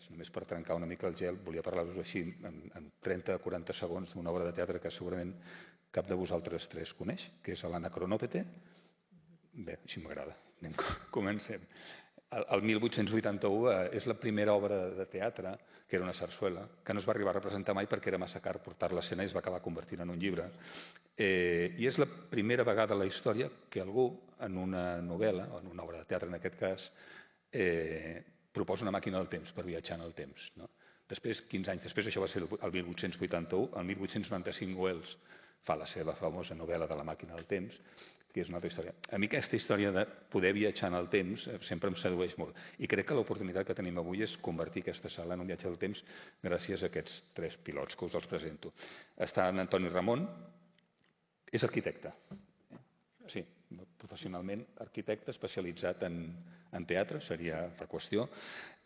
res, només per trencar una mica el gel, volia parlar-vos així en 30 o 40 segons d'una obra de teatre que segurament cap de vosaltres tres coneix, que és l'Anacronòpete. Bé, així m'agrada. Comencem. El 1881 és la primera obra de teatre, que era una sarsuela, que no es va arribar a representar mai perquè era massa car portar-la a escena i es va acabar convertint en un llibre. I és la primera vegada a la història que algú, en una novel·la, o en una obra de teatre en aquest cas, proposa una màquina del temps per viatjar en el temps. Després, 15 anys després, això va ser el 1881, el 1895 Wells fa la seva famosa novel·la de la màquina del temps, que és una altra història. A mi aquesta història de poder viatjar en el temps sempre em sedueix molt. I crec que l'oportunitat que tenim avui és convertir aquesta sala en un viatge del temps gràcies a aquests tres pilots que us els presento. Està en Antoni Ramon, és arquitecte. Sí, professionalment arquitecte especialitzat en teatre, seria la qüestió.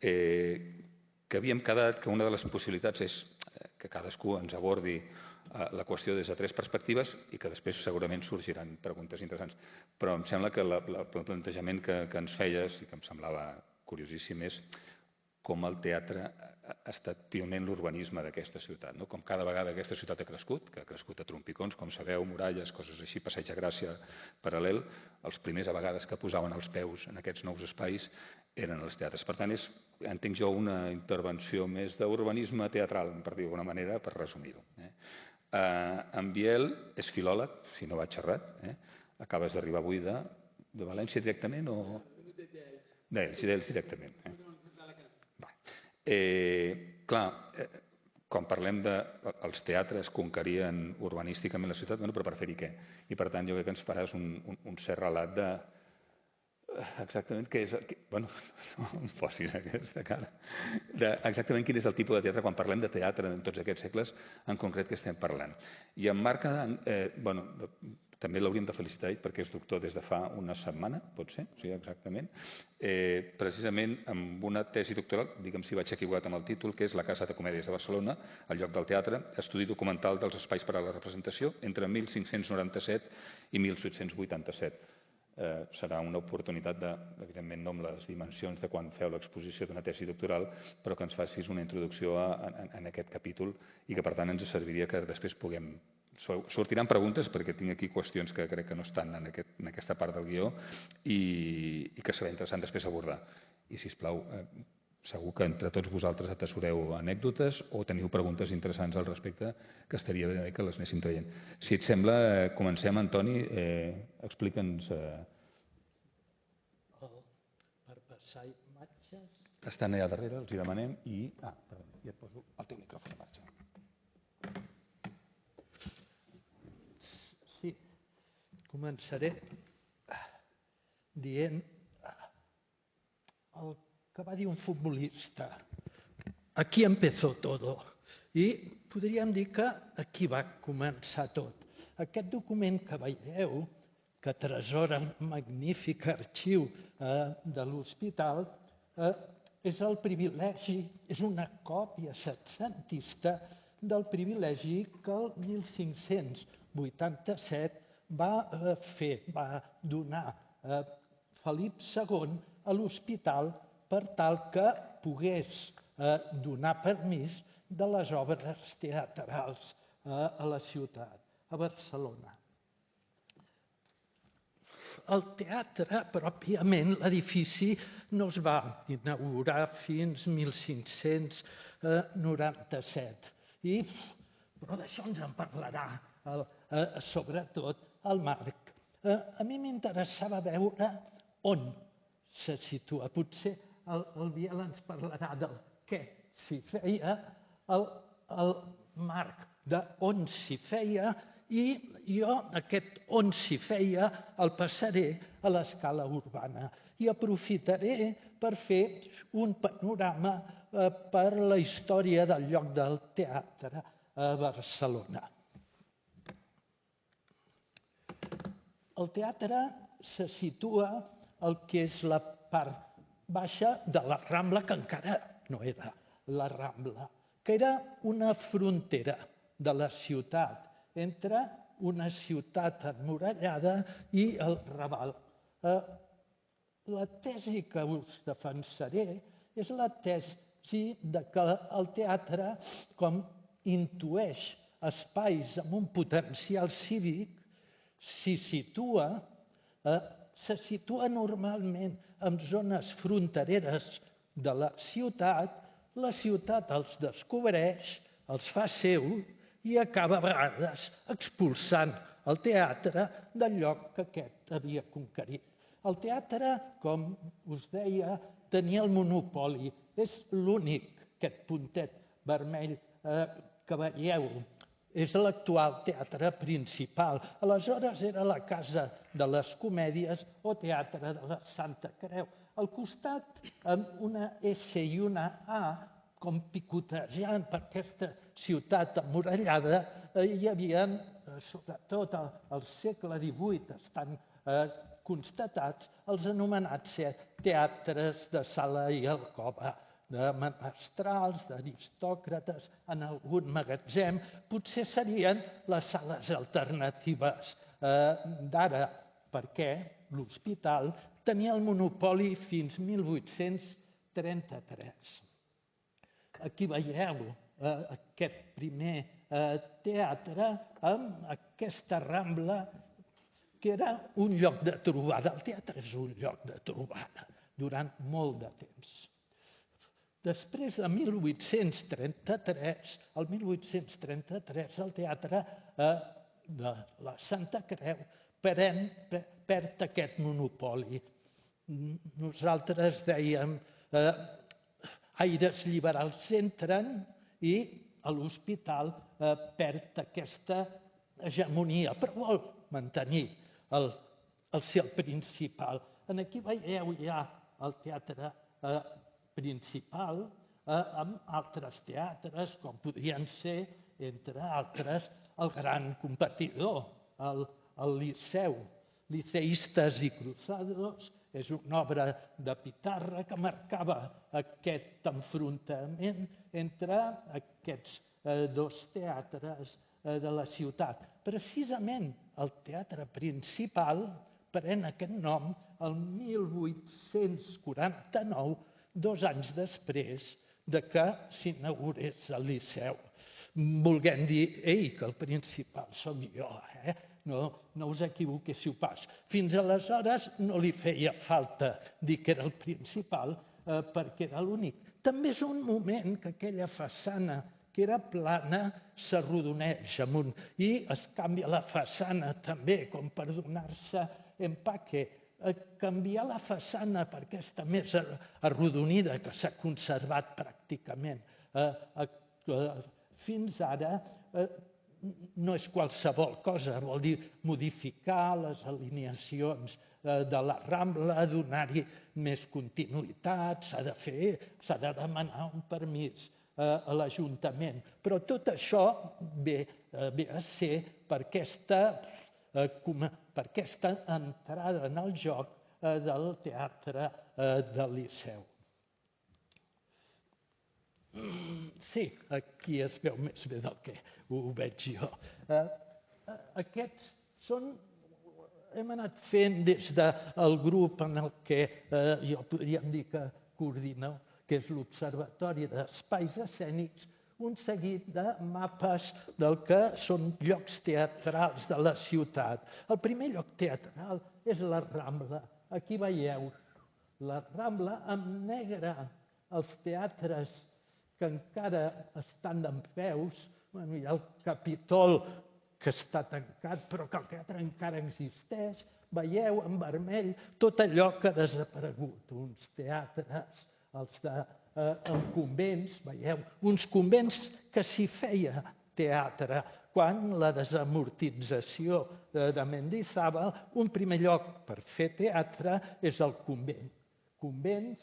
Que havíem quedat que una de les possibilitats és que cadascú ens abordi la qüestió des de tres perspectives i que després segurament sorgiran preguntes interessants. Però em sembla que el plantejament que ens feies i que em semblava curiosíssim és com el teatre ha estat pioner en l'urbanisme d'aquesta ciutat. Com cada vegada aquesta ciutat ha crescut, que ha crescut a trompicons, com sabeu, muralles, coses així, Passeig de Gràcia paral·lel, els primers a vegades que posaven els peus en aquests nous espais eren els teatres. Per tant, entenc jo una intervenció més d'urbanisme teatral, per dir-ho d'alguna manera, per resumir-ho. En Biel és filòleg, si no vaig errat. Acabes d'arribar avui de València directament o...? D'Elx directament. Clar, quan parlem de els teatres conquerien urbanísticament la ciutat, però per fer-hi què? I per tant jo crec que ens faràs un cert relat de exactament què és... Bueno, no em posis aquesta cara. Exactament quin és el tipus de teatre, quan parlem de teatre en tots aquests segles, en concret que estem parlant. I en Marc, també l'hauríem de felicitar perquè és doctor des de fa una setmana, pot ser? Sí, exactament. Precisament amb una tesi doctoral, digue'm si vaig equivocat amb el títol, que és La Casa de Comèdies de Barcelona, el lloc del teatre, estudi documental dels espais per a la representació entre 1597 i 1887. Serà una oportunitat, evidentment no amb les dimensions de quan feu l'exposició d'una tesi doctoral, però que ens facis una introducció en aquest capítol i que per tant ens serviria que després puguem... Sortiran preguntes perquè tinc aquí qüestions que crec que no estan en aquesta part del guió i que serà interessant després abordar. I sisplau, segur que entre tots vosaltres atessoreu anècdotes o teniu preguntes interessants al respecte que estaria bé que les anéssim traient. Si et sembla, comencem, Antoni, explica'ns... Per passar imatges... Estan allà darrere, els hi demanem i... Perdó, ja et poso el teu micròfon en marxa. Sí, començaré dient el que va dir un futbolista. Aquí empezó todo. I podríem dir que aquí va començar tot. Aquest document que veieu, que atresora el magnífic arxiu de l'hospital, és el privilegi, és una còpia setcentista del privilegi que el 1587 va donar Felip II a l'hospital per tal que pogués donar permís de les obres teatrals a la ciutat, a Barcelona. El teatre, pròpiament, l'edifici no es va inaugurar fins 1597. Però d'això ens en parlarà, sobretot, el Marc. A mi m'interessava veure on se situa. Potser el Biel ens parlarà del què s'hi feia, el Marc d'on s'hi feia, i jo aquest on s'hi feia el passaré a l'escala urbana i aprofitaré per fer un panorama per la història del lloc del teatre a Barcelona. El teatre se situa al que és la part baixa de la Rambla, que encara no era la Rambla, que era una frontera de la ciutat, entre una ciutat emmurallada i el Raval. La tesi que us defensaré és la tesi sí, que el teatre, com intueix espais amb un potencial cívic, se situa normalment en zones frontereres de la ciutat els descobreix, els fa seu i acaba a vegades expulsant el teatre del lloc que aquest havia conquerit. El teatre, com us deia, tenia el monopoli. És l'únic, aquest puntet vermell que veieu, és l'actual teatre principal. Aleshores era la Casa de les Comèdies o Teatre de la Santa Creu. Al costat, amb una S i una A, com picotejant per aquesta ciutat emmurallada, hi havia, sobretot al segle XVIII, estan constatats els anomenats teatres de sala i alcova, de menestrals, d'aristòcrates, en algun magatzem. Potser serien les sales alternatives d'ara, perquè l'hospital tenia el monopoli fins 1833. Aquí veieu aquest primer teatre amb aquesta Rambla, que era un lloc de trobada. El teatre és un lloc de trobada durant molt de temps. Després de 1833, el 1833, el teatre de la Santa Creu perd aquest monopoli. Nosaltres dèiem aires liberals entren i l'hospital perd aquesta hegemonia, però vol mantenir el seu principal. Aquí veieu ja el teatre principal amb altres teatres, com podrien ser, entre altres, el gran competidor, el Liceu. Liceistes i Cruzados és una obra de Pitarra que marcava aquest enfrontament entre aquests dos teatres de la ciutat. Precisament el teatre principal pren aquest nom el 1849, 2 anys després que s'inaugurés el Liceu. Volguem dir, ei, que el principal sóc jo, no us equivoquéssiu pas. Fins aleshores no li feia falta dir que era el principal perquè era l'únic. També és un moment que aquella façana que era plana s'arrodoneix amunt i es canvia la façana també, com per donar-se empaque. Canviar la façana per aquesta més arrodonida que s'ha conservat pràcticament fins ara no és qualsevol cosa, vol dir modificar les alineacions de la Rambla, donar-hi més continuïtat, s'ha de demanar un permís a l'Ajuntament. Però tot això ve a ser per aquesta entrada en el joc del teatre del Liceu. Sí, aquí es veu més bé del que ho veig jo. Aquests són... Hem anat fent des del grup en el que jo podríem dir que coordino, que és l'Observatori d'Espais Escènics, un seguit de mapes del que són llocs teatrals de la ciutat. El primer lloc teatral és la Rambla. Aquí veieu la Rambla amb negre, els teatres que encara estan dempeus. Hi ha el Capitol, que està tancat, però que el teatre encara existeix. Veieu en vermell tot allò que ha desaparegut. Uns teatres, els convents, veieu, uns convents que s'hi feia teatre. Quan la desamortització de Mendizábal, un primer lloc per fer teatre és el convent. Convents,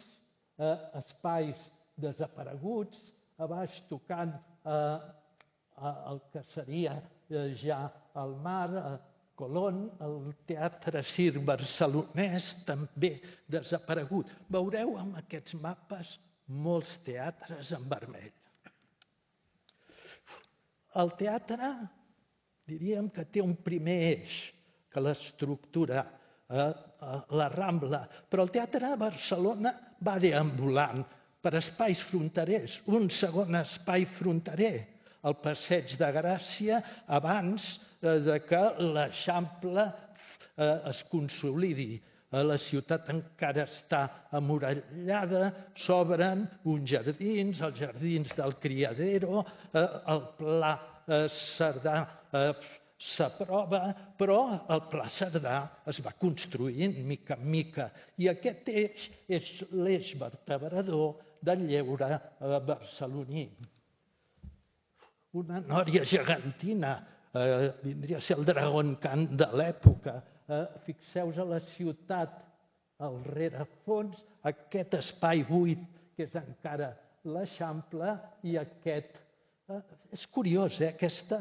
espais desapareguts, a baix tocant el que seria ja el mar, Colón, el Teatre Circ barcelonès, també desaparegut. Veureu en aquests mapes molts teatres en vermell. El teatre, diríem que té un primer eix, que l'estructura, la Rambla, però el teatre a Barcelona va deambulant per espais fronterers. Un segon espai fronterer, el Passeig de Gràcia, abans que l'Eixample es consolidi. La ciutat encara està emmurallada, s'obren uns jardins, els jardins del Criadero, el Pla Cerdà s'aprova, però el Pla Cerdà es va construint mica en mica. I aquest eix és l'eix vertebrador del lleure barceloní. Una nòria gegantina, vindria a ser el Dragon Khan de l'època. Fixeu-vos a la ciutat, al rerefons, aquest espai buit que és encara l'Eixample i aquest... És curiós, aquest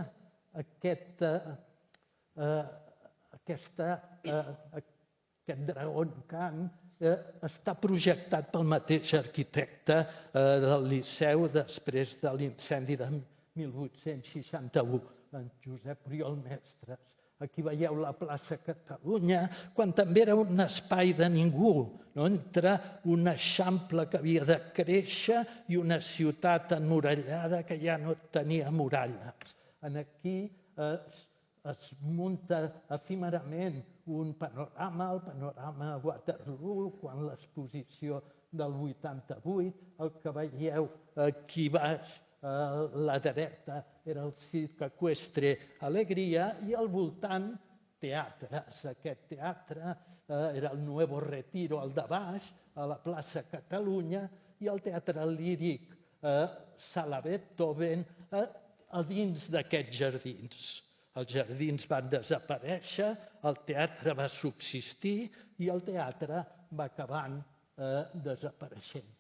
Dragon Khan està projectat pel mateix arquitecte del Liceu després de l'incendi de 1861, en Josep Oriol Mestres. Aquí veieu la plaça Catalunya, quan també era un espai de ningú, entre un Eixample que havia de créixer i una ciutat emmurallada que ja no tenia muralles. Aquí es munta efímerament un panorama, el panorama Waterloo, quan l'exposició del 88, el que veieu aquí baix, la dreta era el Cirque Equestre Alegria i al voltant teatres. Aquest teatre era el Nuevo Retiro, al de baix, a la plaça Catalunya, i el teatre líric Sala Beethoven a dins d'aquests jardins. Els jardins van desaparèixer, el teatre va subsistir i el teatre va acabant desapareixent.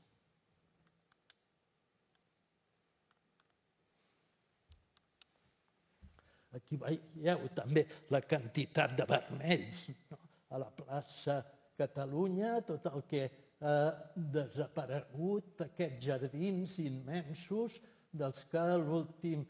Aquí veieu també la quantitat de vermells a la plaça Catalunya, tot el que ha desaparegut, aquests jardins immensos dels que l'últim,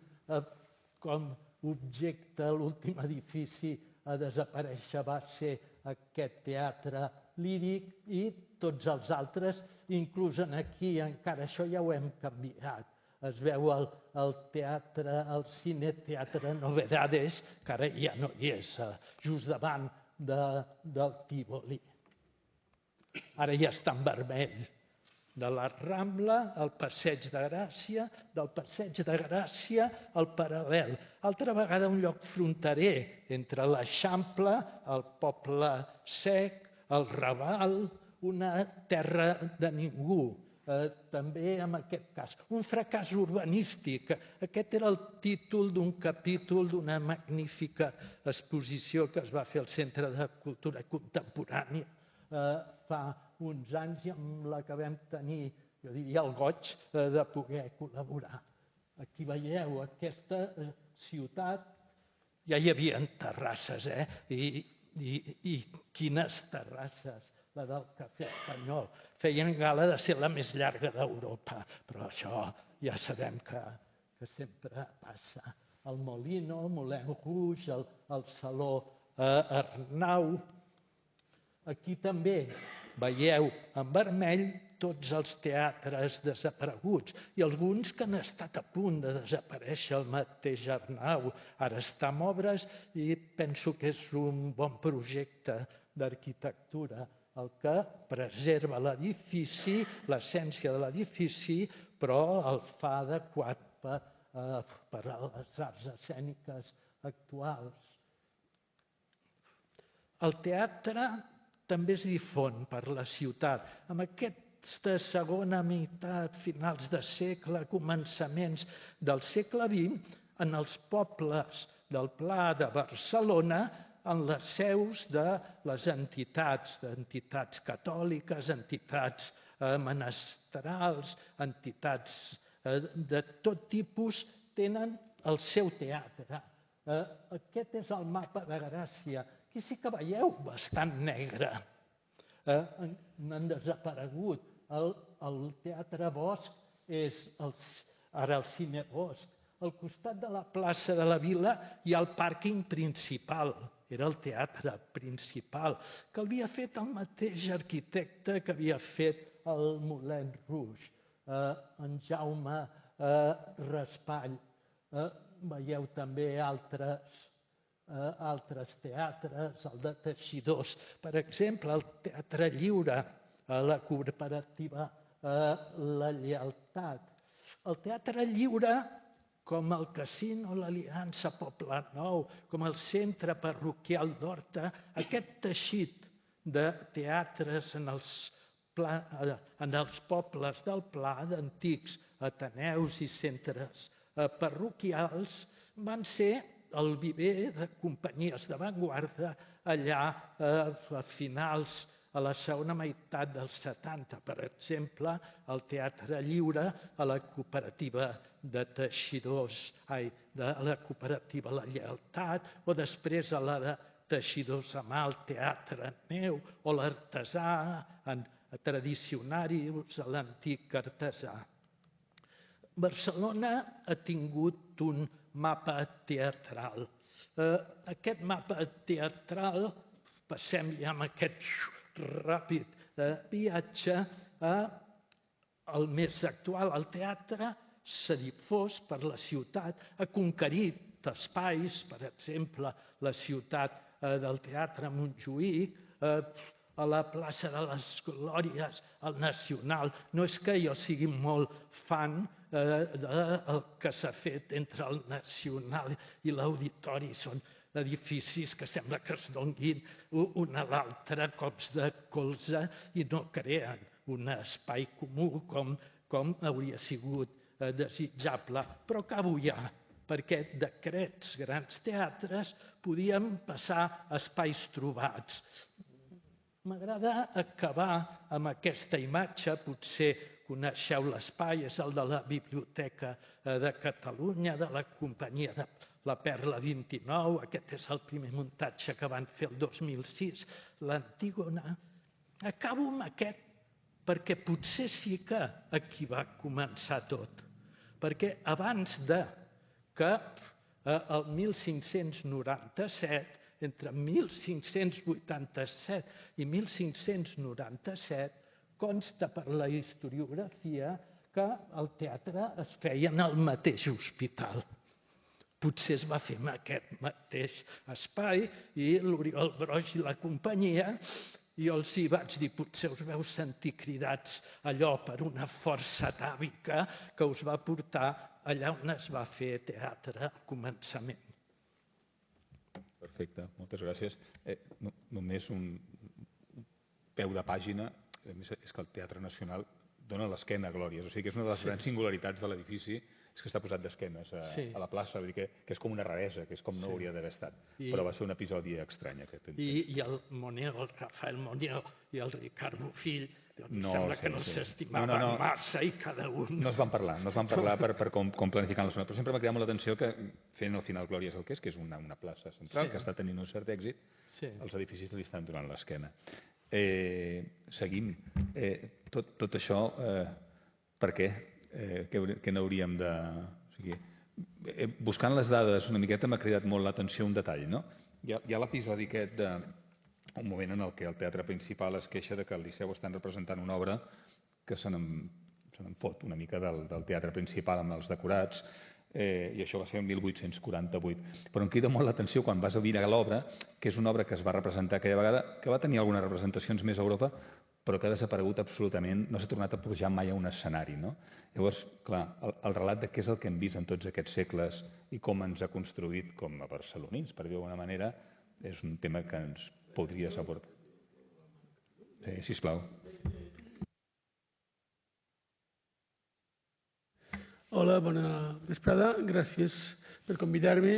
com objecte, l'últim edifici a desaparèixer va ser aquest teatre líric i tots els altres, inclús aquí, encara això ja ho hem canviat. Es veu el teatre, el Cine-Teatre Novedades, que ara ja no hi és, just davant del Tívoli. Ara ja està en vermell. De la Rambla al Passeig de Gràcia, del Passeig de Gràcia al Paral·lel. Altra vegada un lloc fronterer entre l'Eixample, el Poble Sec, el Raval, una terra de ningú. També en aquest cas. Un fracàs urbanístic. Aquest era el títol d'un capítol d'una magnífica exposició que es va fer al Centre de Cultura Contemporània fa uns anys i amb la que vam tenir, jo diria, el goig de poder col·laborar. Aquí veieu aquesta ciutat, ja hi havia terrasses, i quines terrasses! La del Cafè Espanyol. Feien gala de ser la més llarga d'Europa, però això ja sabem que sempre passa. El Molino, el Moulin Rouge, el Saló Arnau. Aquí també veieu en vermell tots els teatres desapareguts i alguns que han estat a punt de desaparèixer. El mateix Arnau ara està en obres i penso que és un bon projecte d'arquitectura, el que preserva l'edifici, l'essència de l'edifici, però el fa adequat per a les arts escèniques actuals. El teatre també es difon per la ciutat. En aquesta segona meitat, finals de segle, començaments del segle XX, en els pobles del Pla de Barcelona, en les seus de les entitats catòliques, entitats menestrals, entitats de tot tipus, tenen el seu teatre. Aquest és el mapa de Gràcia. Aquí sí que veieu bastant negre. N'han desaparegut. El Teatre Bosch és ara el Cine Bosch. Al costat de la plaça de la Vila hi ha el pàrquing principal. Era el teatre principal, que havia fet el mateix arquitecte que havia fet el Moulin Rouge. en Jaume Raspall. Veieu també altres teatres, el de teixidors. Per exemple, el Teatre Lliure, la cooperativa La Lleialtat. El Teatre Lliure, com el Casino, l'Aliança Poblenou, com el Centre Parroquial d'Horta, aquest teixit de teatres en els pobles del Pla, d'antics ateneus i centres parroquials, van ser el viver de companyies d'avantguarda allà a finals, a la segona meitat dels 70. Per exemple, el Teatre Lliure a la cooperativa de teixidors, de la cooperativa La Lleialtat, o després a la de teixidors a mà, el Teatre Neu, o l'Artesà, tradicionaris a l'antic artesà. Barcelona ha tingut un mapa teatral. Aquest mapa teatral, passem ja amb aquest ràpid viatge al més actual. El teatre s'ha difós per la ciutat, ha conquerit espais, per exemple, la ciutat del Teatre Montjuïc, a la plaça de les Glòries, al Nacional. No és que jo sigui molt fan del que s'ha fet entre el Nacional i l'Auditori. Són edificis que sembla que es donguin un a l'altre cops de colze i no creen un espai comú com hauria sigut desitjable. Però acabo ja, perquè d'aquests grans teatres podíem passar a espais trobats. M'agrada acabar amb aquesta imatge, potser coneixeu l'espai, és el de la Biblioteca de Catalunya, de la companyia de la Perla 29, aquest és el primer muntatge que van fer el 2006, l'Antígona. Acabo amb aquest perquè potser sí que aquí va començar tot. Perquè abans que el 1597, entre 1587 i 1597, consta per la historiografia que el teatre es feia en el mateix hospital. Potser es va fer en aquest mateix espai i l'Oriol Broix i la companyia, i jo els hi vaig dir, potser us veu sentir cridats allò per una força atàvica que us va portar allà on es va fer teatre al començament. Perfecte, moltes gràcies. Només un peu de pàgina, és que el Teatre Nacional dona l'esquena a Glòries, o sigui que és una de les grans singularitats de l'edifici, és que està posat d'esquenes a la plaça, vull dir que és com una raresa, que és com no hauria d'haver estat, però va ser un episodi estrany aquest. I el Moneo, el Rafael Moneo i el Ricard Bofill, sembla que no s'estimaven massa i cada un... No es van parlar per com planificar la zona, però sempre m'ha cridat molt l'atenció que fent al final Glòries el que és una plaça central que està tenint un cert èxit, els edificis li estan donant l'esquena. Seguim. Tot això, per què? Que n'hauríem de... Buscant les dades una miqueta m'ha cridat molt l'atenció un detall, no? Hi ha l'episodi aquest d'un moment en què el teatre principal es queixa que al Liceu estan representant una obra que se n'en fot una mica del teatre principal amb els decorats, i això va ser el 1848. Però em crida molt l'atenció quan vas a mirar l'obra, que és una obra que es va representar aquella vegada, que va tenir algunes representacions més a Europa, però que ha desaparegut absolutament, no s'ha tornat a pujar mai a un escenari. Llavors, clar, el relat de què és el que hem vist en tots aquests segles i com ens ha construït com a barcelonins, per dir d'alguna manera, és un tema que ens podries aportar. Sisplau. Hola, bona vesprada. Gràcies per convidar-me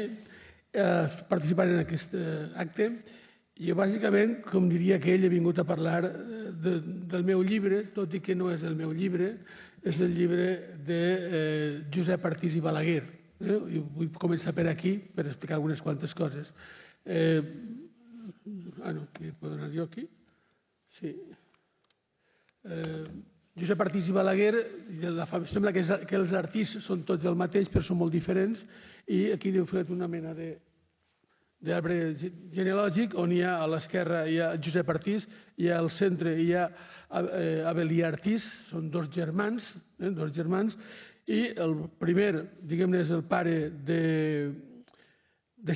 a participar en aquest acte. Jo, bàsicament, com diria aquell, he vingut a parlar del meu llibre, tot i que no és el meu llibre, és el llibre de Josep Artís i Balaguer. Vull començar per aquí, per explicar algunes quantes coses. Puedo anar jo aquí? Sí. Josep Artís i Balaguer, sembla que els artistes són tots el mateix, però són molt diferents, i aquí heu fet una mena d'arbre genealògic, on hi ha a l'esquerra hi ha Josep Artís i al centre hi ha Avel·lià Artís, són dos germans, i el primer, diguem-ne, és el pare de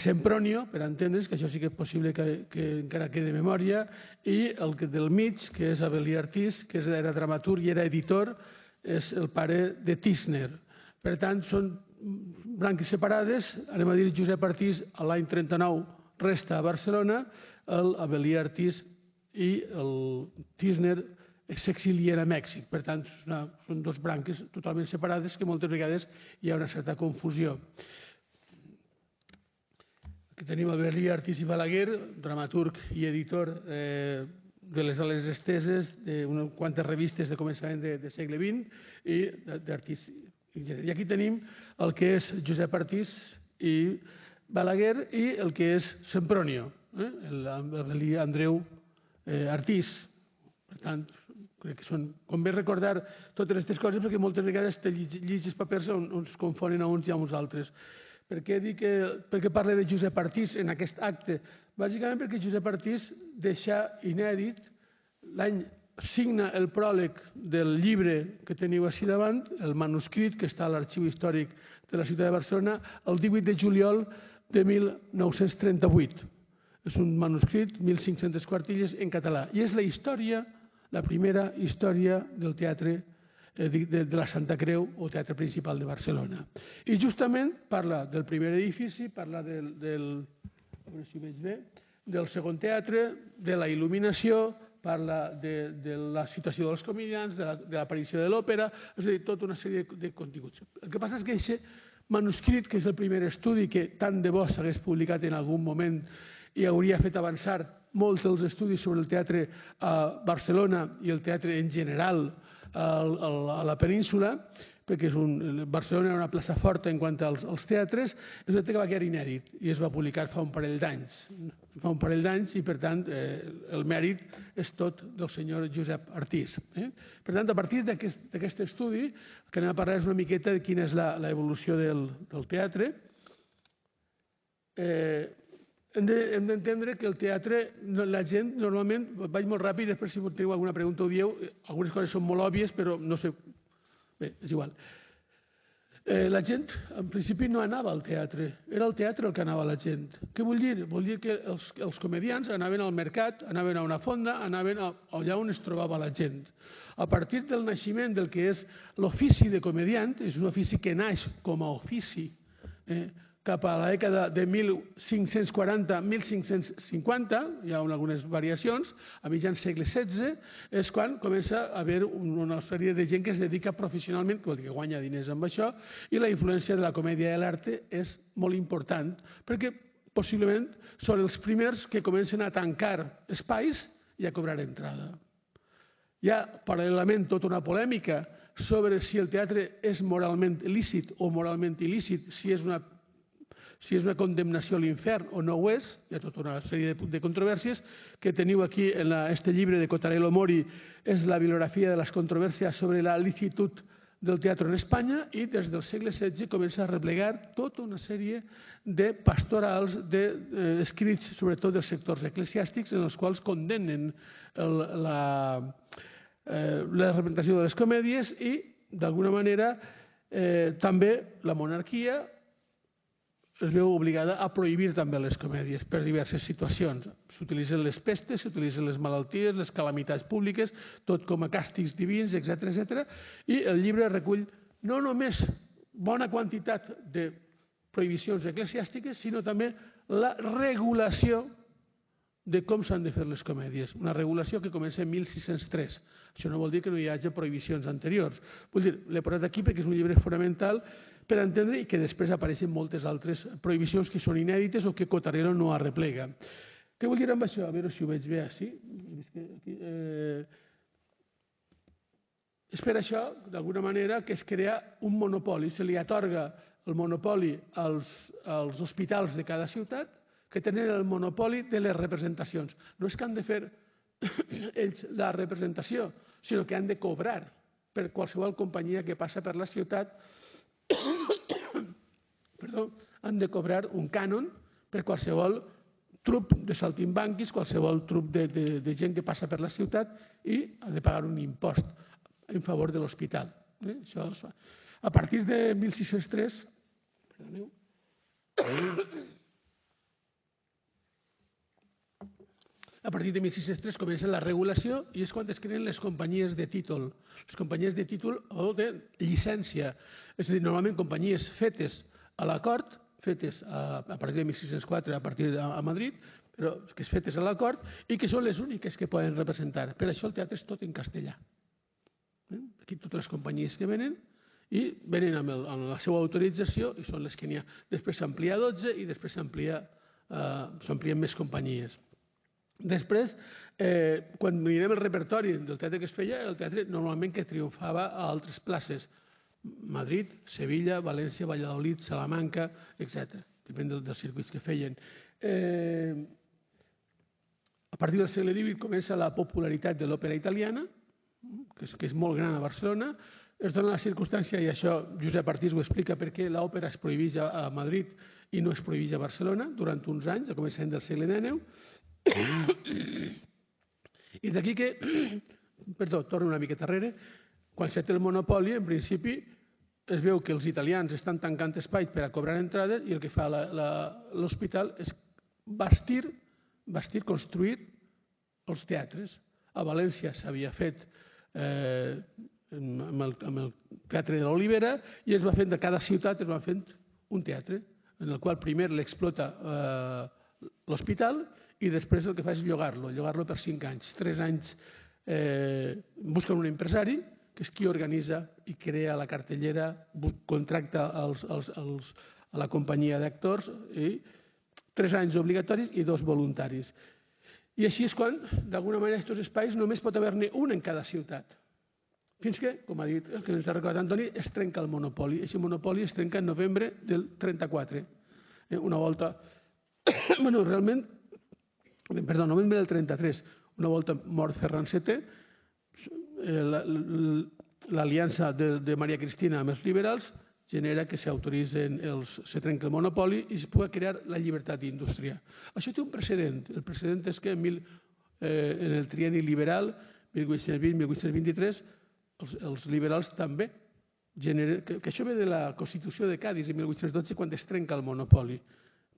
Sempronio, per entendre's, que això sí que és possible que encara quede memòria, i el del mig, que és Avel·lià Artís, que era dramaturg i era editor, és el pare de Tísner. Per tant, són branques separades. Anem a dir Josep Artís l'any 39 resta a Barcelona, l'Avel·lià Artís i el Tísner s'exilien a Mèxic. Per tant, són dues branques totalment separades que moltes vegades hi ha una certa confusió. Aquí tenim Avel·lià Artís i Balaguer, dramaturg i editor de les Ales Esteses, d'unes quantes revistes de començament de segle XX i d'artista. I aquí tenim el que és Josep Artís i Balaguer i el que és Sempronio, l'Avel·lià Andreu Artís. Per tant, crec que convé recordar totes aquestes coses perquè moltes vegades te llegis papers on es confonen a uns i a uns altres. Per què parla de Josep Artís en aquest acte? Bàsicament perquè Josep Artís deixa inèdit, l'any signa el pròleg del llibre que teniu així davant, el manuscrit que està a l'Arxiu Històric de la ciutat de Barcelona, el 18 de juliol de 1938. És un manuscrit, 1.500 quartilles en català. I és la història, la primera història del teatre de la Santa Creu o Teatre Principal de Barcelona. I justament parla del primer edifici, parla a veure si ho veig bé, del segon teatre, de la il·luminació, parla de la situació dels comediants, de l'aparició de l'òpera, és a dir, tota una sèrie de continguts. El que passa és que aquest manuscrit, que és el primer estudi que tant de bo s'hagués publicat en algun moment i hauria fet avançar molts dels estudis sobre el teatre a Barcelona i el teatre en general a la península, perquè Barcelona era una plaça forta en quant als teatres, és un teatre que va quedar inèdit i es va publicar fa un parell d'anys i, per tant, el mèrit és tot del senyor Josep Artís. Per tant, a partir d'aquest estudi, el que anem a parlar és una miqueta de quina és l'evolució del teatre. Hem d'entendre que el teatre, la gent normalment, vaig molt ràpid, després si teniu alguna pregunta ho dieu, algunes coses són molt òbvies, però no sé. Bé, és igual. La gent, en principi, no anava al teatre. Era el teatre el que anava la gent. Què vull dir? Vol dir que els comedians anaven al mercat, anaven a una fonda, anaven allà on es trobava la gent. A partir del naixement del que és l'ofici de comediant, és un ofici que naix com a ofici cap a la dècada de 1540-1550, hi ha algunes variacions, a mitjans segle XVI, és quan comença a haver una sèrie de gent que es dedica professionalment, que vol dir que guanya diners amb això, i la influència de la comèdia de l'arte és molt important, perquè possiblement són els primers que comencen a tancar espais i a cobrar entrada. Hi ha paral·lelament tota una polèmica sobre si el teatre és moralment lícit o moralment il·lícit, si és una condemnació a l'infern o no ho és, hi ha tota una sèrie de controvèrsies, que teniu aquí en este llibre de Cotarello Mori, és la bibliografia de les controvèrsies sobre la licitud del teatre en Espanya, i des del segle XVI comença a replegar tota una sèrie de pastorals, d'escrits, sobretot dels sectors eclesiàstics, en els quals condemnen la representació de les comèdies i, d'alguna manera, també la monarquia es veu obligada a prohibir també les comèdies per diverses situacions. S'utilitzen les pestes, s'utilitzen les malalties, les calamitats públiques, tot com a càstigs divins, etc. I el llibre recull no només bona quantitat de prohibicions eclesiàstiques, sinó també la regulació de com s'han de fer les comèdies. Una regulació que comença en 1603. Això no vol dir que no hi hagi prohibicions anteriors. Vull dir, l'he posat aquí perquè és un llibre fonamental per entendre i que després apareixen moltes altres prohibicions que són inèdites o que Cotarello no arreplega. Què vull dir amb això? A veure si ho veig bé així. És per això, d'alguna manera, que es crea un monopoli. Se li atorga el monopoli als hospitals de cada ciutat, que tenen el monopoli de les representacions. No és que han de fer ells la representació, sinó que han de cobrar per qualsevol companyia que passa per la ciutat. Han de cobrar un cànon per qualsevol trup de saltimbanquis, qualsevol trup de gent que passa per la ciutat i ha de pagar un impost en favor de l'hospital. Això es fa. A partir de 1603, perdoneu, a partir de 1603 comença la regulació i és quan es creen les companyies de títol. Les companyies de títol o de llicència. És a dir, normalment companyies fetes a l'acord, fetes a partir de 1604 a Madrid, però que és fetes a l'acord i que són les úniques que poden representar. Per això el teatre és tot en castellà. Aquí totes les companyies que venen i venen amb la seva autorització i són les que n'hi ha. Després s'amplia a 12 i després s'amplien més companyies. Després, quan mirem el repertori del teatre que es feia, el teatre normalment que triomfava a altres places. Madrid, Sevilla, València, Valladolid, Salamanca, etc. Depèn dels circuits que feien. A partir del segle XVIII comença la popularitat de l'òpera italiana, que és molt gran a Barcelona. Es dona la circumstància, i això Josep Artís ho explica, perquè l'òpera es prohibeix a Madrid i no es prohibeix a Barcelona durant uns anys, a començament del segle XIX. I d'aquí que, perdó, torno una miqueta enrere, quan se té el monopoli, en principi, es veu que els italians estan tancant espais per a cobrar entrades i el que fa l'hospital és construir els teatres. A València s'havia fet amb el teatre de l'Olivera i es va fent de cada ciutat es va fent un teatre en el qual primer l'explota l'hospital i després el que fa és llogar-lo per 5 anys. 3 anys busquen un empresari, que és qui organitza i crea la cartellera, contracta a la companyia d'actors, i 3 anys obligatoris i 2 voluntaris. I així és quan, d'alguna manera, aquests espais només pot haver-ne un en cada ciutat. Fins que, com ha dit, que ens ha recordat Antoni, es trenca el monopoli. Aquest monopoli es trenca en novembre del 34. Una volta... Bueno, realment... Perdó, novembre del 33. Una volta mort Ferran VII, l'aliança de Maria Cristina amb els liberals genera que se trenca el monopoli i es pugui crear la llibertat d'indústria. Això té un precedent. El precedent és que en el trienni liberal, 1820-1823, els liberals també generen... Que això ve de la Constitució de Cadis, en 1812, quan es trenca el monopoli.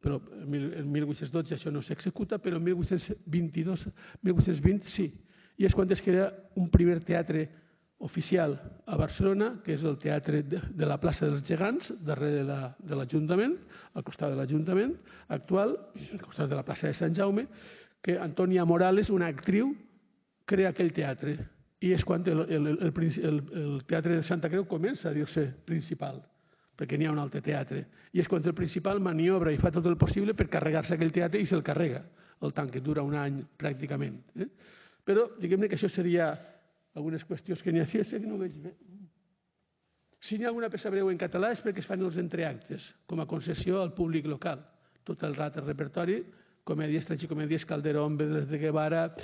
Però en 1812 això no s'executa, però en 1820 sí. I és quan es crea un primer teatre oficial a Barcelona, que és el teatre de la plaça dels Gegants, darrere de l'Ajuntament, al costat de l'Ajuntament actual, al costat de la plaça de Sant Jaume, que Antònia Morales, una actriu, crea aquell teatre. I és quan el teatre de Santa Creu comença a dir-se principal, perquè n'hi ha un altre teatre. I és quan el principal maniobra i fa tot el possible per carregar-se aquell teatre i se'l carrega, el tant que dura un any pràcticament. Però diguem-ne que això seria algunes qüestions que n'hi ha. Sí, que no ho veig bé. Si n'hi ha alguna peça breu en català és perquè es fan els entreactes, com a concessió al públic local. Tot el rato el repertori, comèdies, tragicomèdies, Calderón, Vedres de Guevara,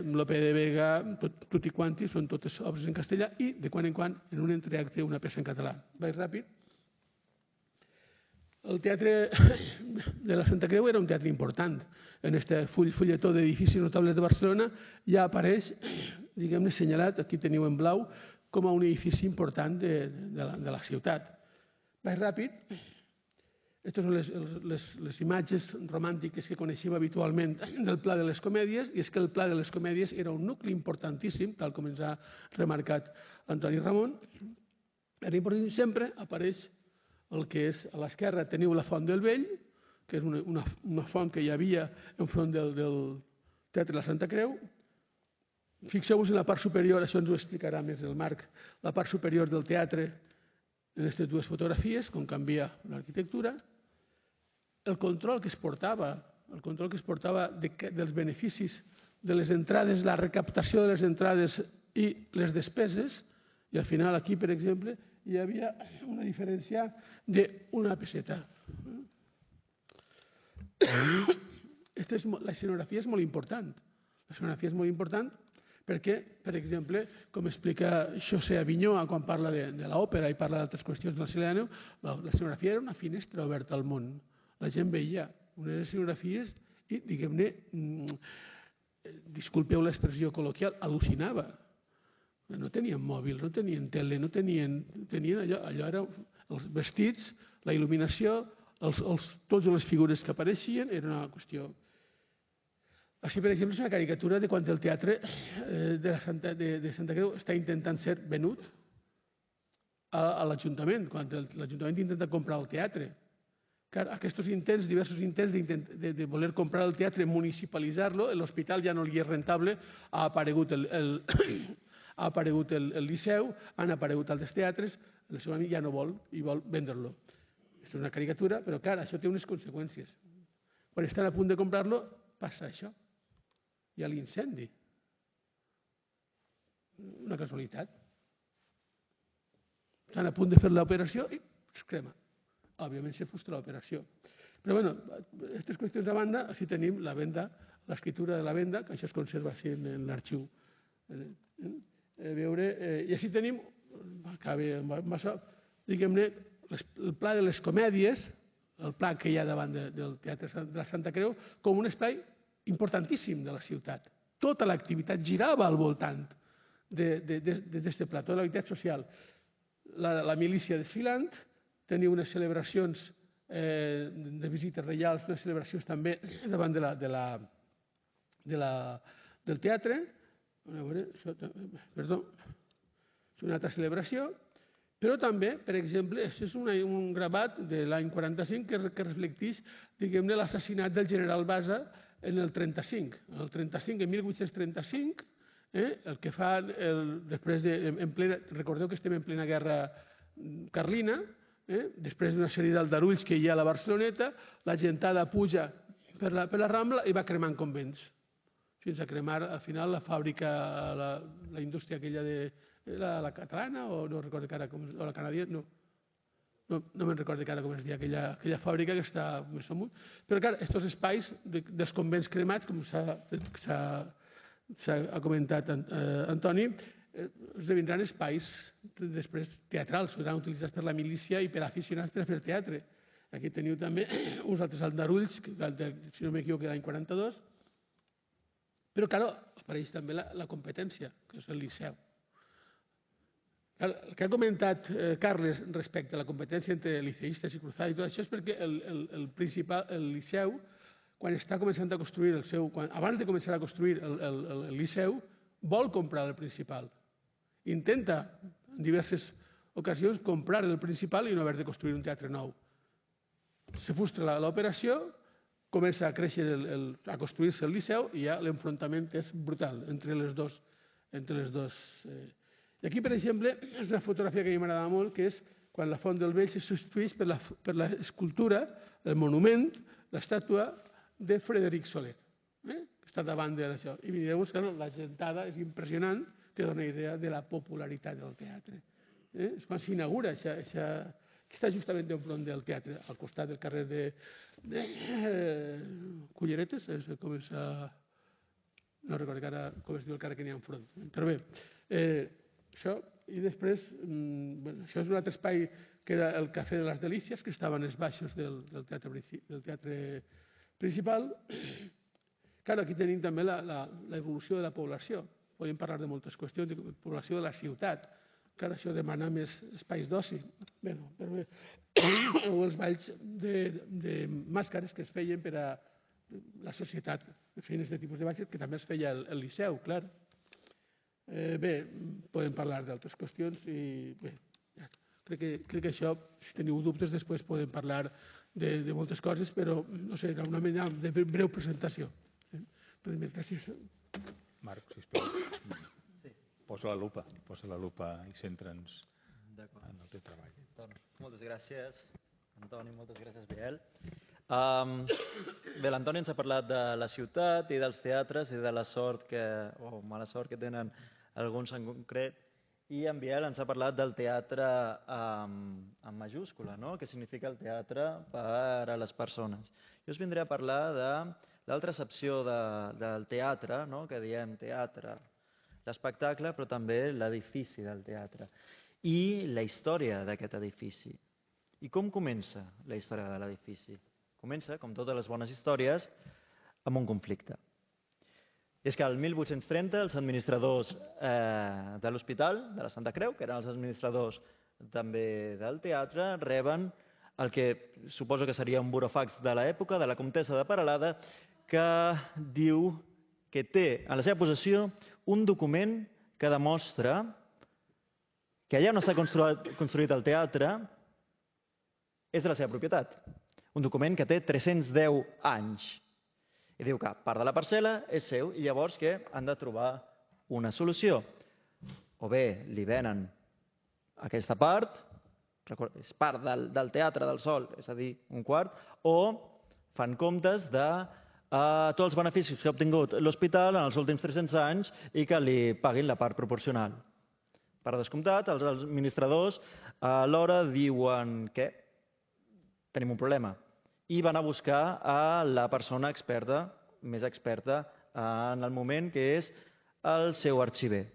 Lope de Vega, tutti quanti, són totes obres en castellà i, de quan en quan, en un entreacte, una peça en català. Vaig ràpid. El teatre de la Santa Creu era un teatre important. En aquest fulletó d'edificis notables de Barcelona ja apareix, diguem-ne, assenyalat, aquí teniu en blau, com a un edifici important de la ciutat. Vaig ràpid. Aquestes són les imatges romàntiques que coneixem habitualment del Pla de les Comèdies, i és que el Pla de les Comèdies era un nucli importantíssim, tal com ens ha remarcat Antoni Ramon. Era important, sempre apareix el que és a l'esquerra teniu la Font del Vell, que és una font que hi havia enfront del Teatre de la Santa Creu. Fixeu-vos en la part superior, això ens ho explicarà més el Marc, la part superior del teatre, en aquestes dues fotografies, com canvia l'arquitectura. El control que es portava dels beneficis de les entrades, la recaptació de les entrades i les despeses, i al final aquí, per exemple, hi havia una diferència d'una peseta. La escenografia és molt important. La escenografia és molt important perquè, per exemple, com explica José Aviñó quan parla de l'òpera i parla d'altres qüestions de la Silèneu, l'escenografia era una finestra oberta al món. La gent veia unes escenografies i, diguem-ne, disculpeu l'expressió col·loquial, al·lucinava. No tenien mòbil, no tenien tele, no tenien allò era els vestits, la il·luminació, totes les figures que apareixien, era una qüestió. Així, per exemple, és una caricatura de quan el teatre de Santa Creu està intentant ser venut a l'Ajuntament, quan l'Ajuntament intenta comprar el teatre. Aquests intents, diversos intents de voler comprar el teatre, municipalitzar-lo, l'hospital ja no li és rentable, ha aparegut el Liceu, han aparegut altres teatres, el seu amic ja no vol i vol vendre-lo. És una caricatura, però clar, això té unes conseqüències. Quan estan a punt de comprar-lo, passa això. Hi ha l'incendi. Una casualitat. Estan a punt de fer l'operació i es crema. Òbviament se frustra l'operació. Però bé, aquestes qüestions a banda, així tenim la venda, l'escriptura de la venda, que això es conserva així en l'arxiu. I així tenim, amb això, diguem-ne, el pla de les comèdies, el pla que hi ha davant del Teatre de la Santa Creu, com un espai importantíssim de la ciutat. Tota l'activitat girava al voltant d'aquest pla, tota l'activitat social. La milícia desfilant, tenia unes celebracions de visites reials, unes celebracions també davant del teatre. Perdó, és una altra celebració, però també, per exemple, és un gravat de l'any 45 que reflecteix, diguem-ne, l'assassinat del general Basa en el 35. En el 35, en 1835, el que fan, després recordeu que estem en plena guerra carlina, després d'una sèrie d'aldarulls que hi ha a la Barceloneta, la gentada puja per la Rambla i va cremant convents, fins a cremar, al final, la fàbrica, la indústria aquella de la catalana, o no recordo ara com, o la canadiana, no me'n recordo ara com es deia aquella fàbrica que està més amunt. Però, clar, aquests espais dels convents cremats, com s'ha comentat Antoni, esdevindran espais després teatrals, seran utilitzats per la milícia i per aficionats per a fer teatre. Aquí teniu també uns altres aldarulls, si no m'equivoco, de l'any 42, però, clar, apareix també la competència, que és el Liceu. El que ha comentat Carles respecte a la competència entre liceistes i cruzades i tot això és perquè el Liceu, quan està començant a construir abans de començar a construir el Liceu, vol comprar el Principal. Intenta en diverses ocasions comprar el Principal i no haver de construir un teatre nou. Se frustra l'operació, comença a créixer, a construir-se el Liceu i ja l'enfrontament és brutal entre les dos. I aquí, per exemple, és una fotografia que a mi m'agrada molt, que és quan la Font del Vell se substitueix per l'escultura, el monument, l'estàtua de Frederic Soler, que està davant d'això. I mireu que la gentada és impressionant, que dona idea de la popularitat del teatre. És quan s'inaugura, que està justament enfront del teatre, al costat del carrer de Culleretes, no recordo ara com es diu el carrer que n'hi ha enfront. Però bé, això, i després, això és un altre espai que era el Cafè de les Delícies, que estava en els baixos del teatre principal. Clar, aquí tenim també l'evolució de la població. Podem parlar de moltes qüestions, de població de la ciutat. Clar, això demana més espais d'oci. O els balls de màscares que es feien per a la societat, feines de tipus de balls que també es feia al Liceu, clar. Bé, podem parlar d'altres qüestions i bé, crec que això, si teniu dubtes, després podem parlar de moltes coses, però, no sé, d'una manera de breu presentació. Gràcies. Marc, sisplau. Posa la lupa i centra'ns en el teu treball. Moltes gràcies, Antoni, moltes gràcies, Biel. Bé, l'Antoni ens ha parlat de la ciutat i dels teatres i de la sort o mala sort que tenen alguns en concret, i en Biel ens ha parlat del teatre en majúscula, que significa el teatre per a les persones. Jo us vindré a parlar de l'altra accepció del teatre, que diem teatre, l'espectacle, però també l'edifici del teatre i la història d'aquest edifici. I com comença la història de l'edifici? Comença, com totes les bones històries, amb un conflicte. És que el 1830 els administradors de l'Hospital de la Santa Creu, que eren els administradors també del teatre, reben el que suposo que seria un burofax de l'època, de la comtessa de Peralada, que diu que té en la seva possessió un document que demostra que allà on està construït el teatre és de la seva propietat. Un document que té 310 anys. I diu que part de la parcel·la és seu i llavors que han de trobar una solució. O bé li venen aquesta part, és part del Teatre del Sol, és a dir, un quart, o fan comptes de tots els beneficis que ha obtingut l'hospital en els últims 300 anys i que li paguin la part proporcional. Per descomptat, els administradors alhora diuen que tenim un problema i van a buscar a la persona experta, més experta en el moment, que és el seu arxiver.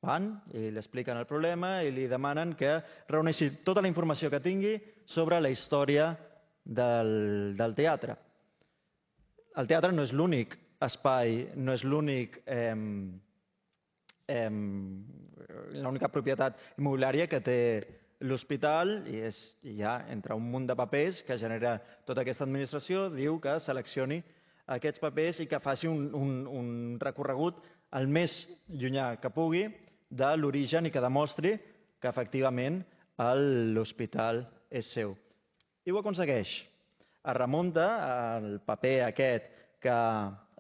Van i li expliquen el problema i li demanen que reuneixi tota la informació que tingui sobre la història del teatre. El teatre no és l'únic espai, no és l'única propietat immobiliària que té l'hospital i hi ha entre un munt de papers que genera tota aquesta administració, diu que seleccioni aquests papers i que faci un recorregut el més llunyà que pugui de l'origen i que demostri que efectivament l'hospital és seu. I ho aconsegueix. Es remunta al paper aquest que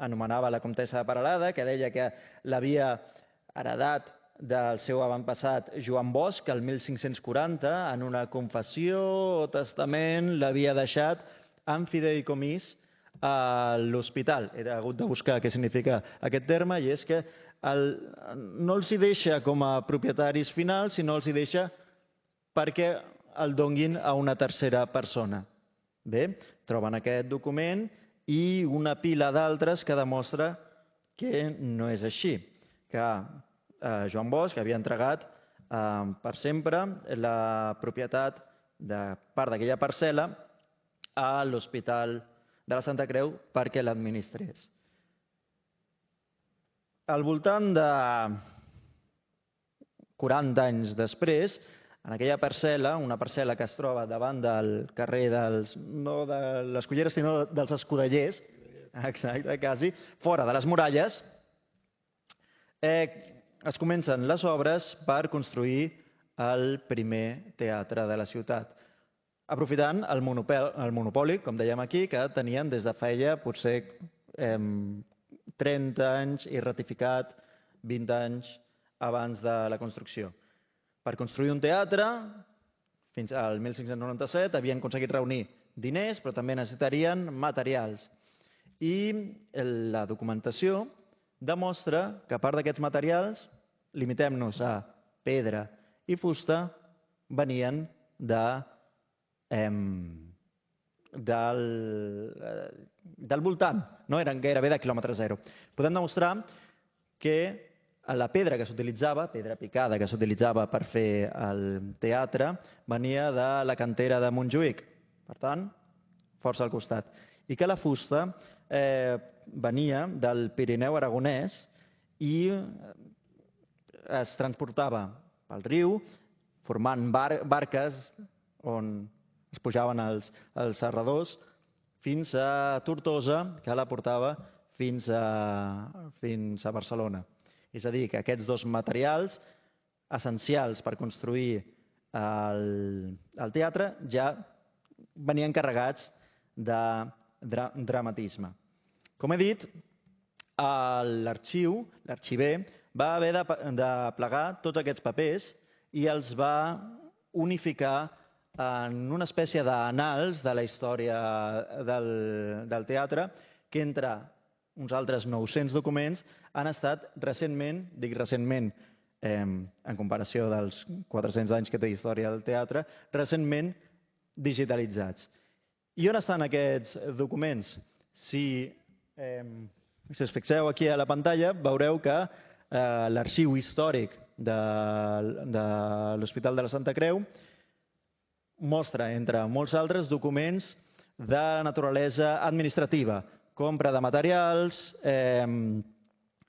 anomenava la comtessa de Peralada, que deia que l'havia heredat del seu avantpassat Joan Bosch el 1540, en una confessió o testament l'havia deixat en fideïcomís a l'hospital. He hagut de buscar què significa aquest terme i és que no els hi deixa com a propietaris finals, sinó els hi deixa perquè el donguin a una tercera persona. Bé, troben aquest document i una pila d'altres que demostra que no és així, que Joan Bosch havia entregat per sempre la propietat de part d'aquella parcel·la a l'Hospital de la Santa Creu perquè l'administrés. Al voltant de 40 anys després, en aquella parcel·la, una parcel·la que es troba davant del carrer no de les Culleres, sinó dels Escudellers, exacte, quasi, fora de les muralles, es comencen les obres per construir el primer teatre de la ciutat, aprofitant el monopoli, com dèiem aquí, que tenien des de feia potser 30 anys i ratificat 20 anys abans de la construcció. Per construir un teatre, fins al 1597, havien aconseguit reunir diners, però també necessitarien materials. I la documentació demostra que a part d'aquests materials, limitem-nos a pedra i fusta, venien del voltant, no eren gairebé de quilòmetre zero. Podem demostrar que la pedra que s'utilitzava, pedra picada que s'utilitzava per fer el teatre, venia de la cantera de Montjuïc, per tant, força al costat. I que la fusta venia del Pirineu aragonès i es transportava pel riu, formant barques on es pujaven els serradors fins a Tortosa, que la portava fins a Barcelona. És a dir, que aquests dos materials essencials per construir el teatre ja venien carregats de dramatisme. Com he dit, l'arxiver va haver de plegar tots aquests papers i els va unificar en una espècie d'anals de la història del teatre que entre uns altres 900 documents han estat recentment, dic recentment en comparació dels 400 anys que té història del teatre, recentment digitalitzats. I on estan aquests documents? Si us fixeu aquí a la pantalla, veureu que l'arxiu històric de l'Hospital de la Santa Creu mostra, entre molts altres, documents de naturalesa administrativa, compra de materials,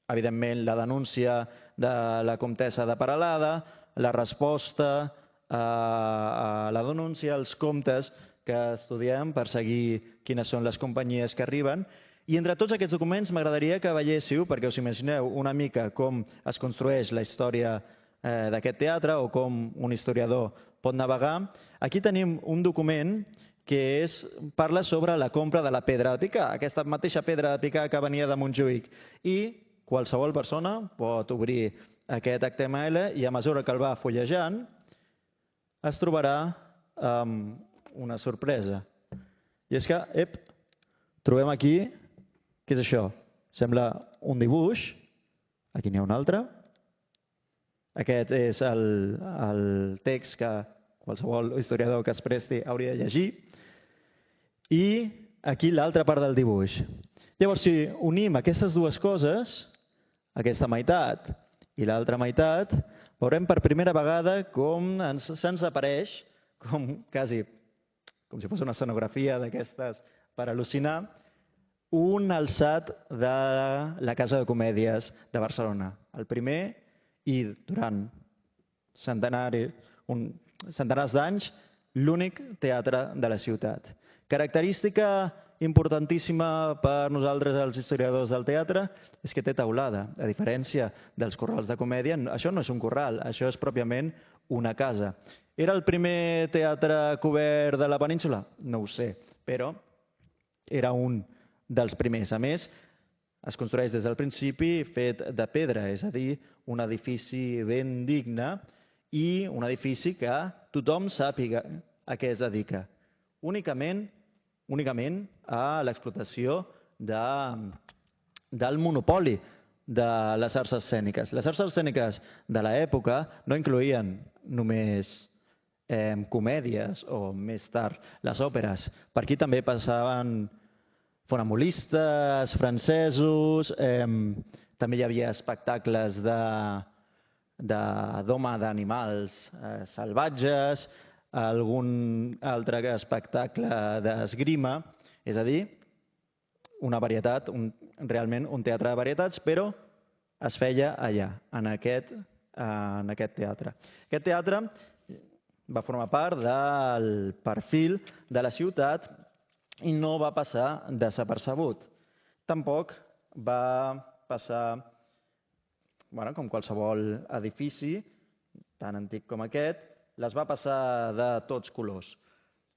evidentment la denúncia de la comtessa de Peralada, la resposta a la denúncia, els comptes que estudiem per seguir quines són les companyies que arriben. I entre tots aquests documents m'agradaria que veiéssiu, perquè us imagineu una mica com es construeix la història d'aquest teatre o com un historiador pot navegar. Aquí tenim un document que parla sobre la compra de la pedra de picar, aquesta mateixa pedra de picar que venia de Montjuïc. I qualsevol persona pot obrir aquest HTML i a mesura que el va fullejant es trobarà una sorpresa. I és que, trobem aquí, què és això? Sembla un dibuix, aquí n'hi ha un altre. Aquest és el text que qualsevol historiador que es presti hauria de llegir. I aquí l'altra part del dibuix. Llavors, si unim aquestes dues coses, aquesta meitat i l'altra meitat, veurem per primera vegada com se'ns apareix, quasi com si fos una escenografia d'aquestes per al·lucinar, un alçat de la Casa de Comèdies de Barcelona. El primer i durant centenars d'anys l'únic teatre de la ciutat. Característica importantíssima per nosaltres els historiadors del teatre és que té teulada. A diferència dels corrals de comèdia, això no és un corral, això és pròpiament una casa. Era el primer teatre cobert de la península? No ho sé, però era un dels primers. A més, es construeix des del principi fet de pedra, és a dir, un edifici ben digne i un edifici que tothom sàpiga a què es dedica. Únicament a l'explotació del monopoli de les arts escèniques. Les arts escèniques de l'època no incloïen només comèdies o més tard les òperes. Per aquí també passaven funambulistes, francesos, també hi havia espectacles de doma d'animals salvatges, algun altre espectacle d'esgrima, és a dir, una varietat, realment un teatre de varietats, però es feia allà, en aquest teatre. Aquest teatre va formar part del perfil de la ciutat i no va passar desapercebut. Tampoc va passar, com qualsevol edifici, tan antic com aquest, les va passar de tots colors.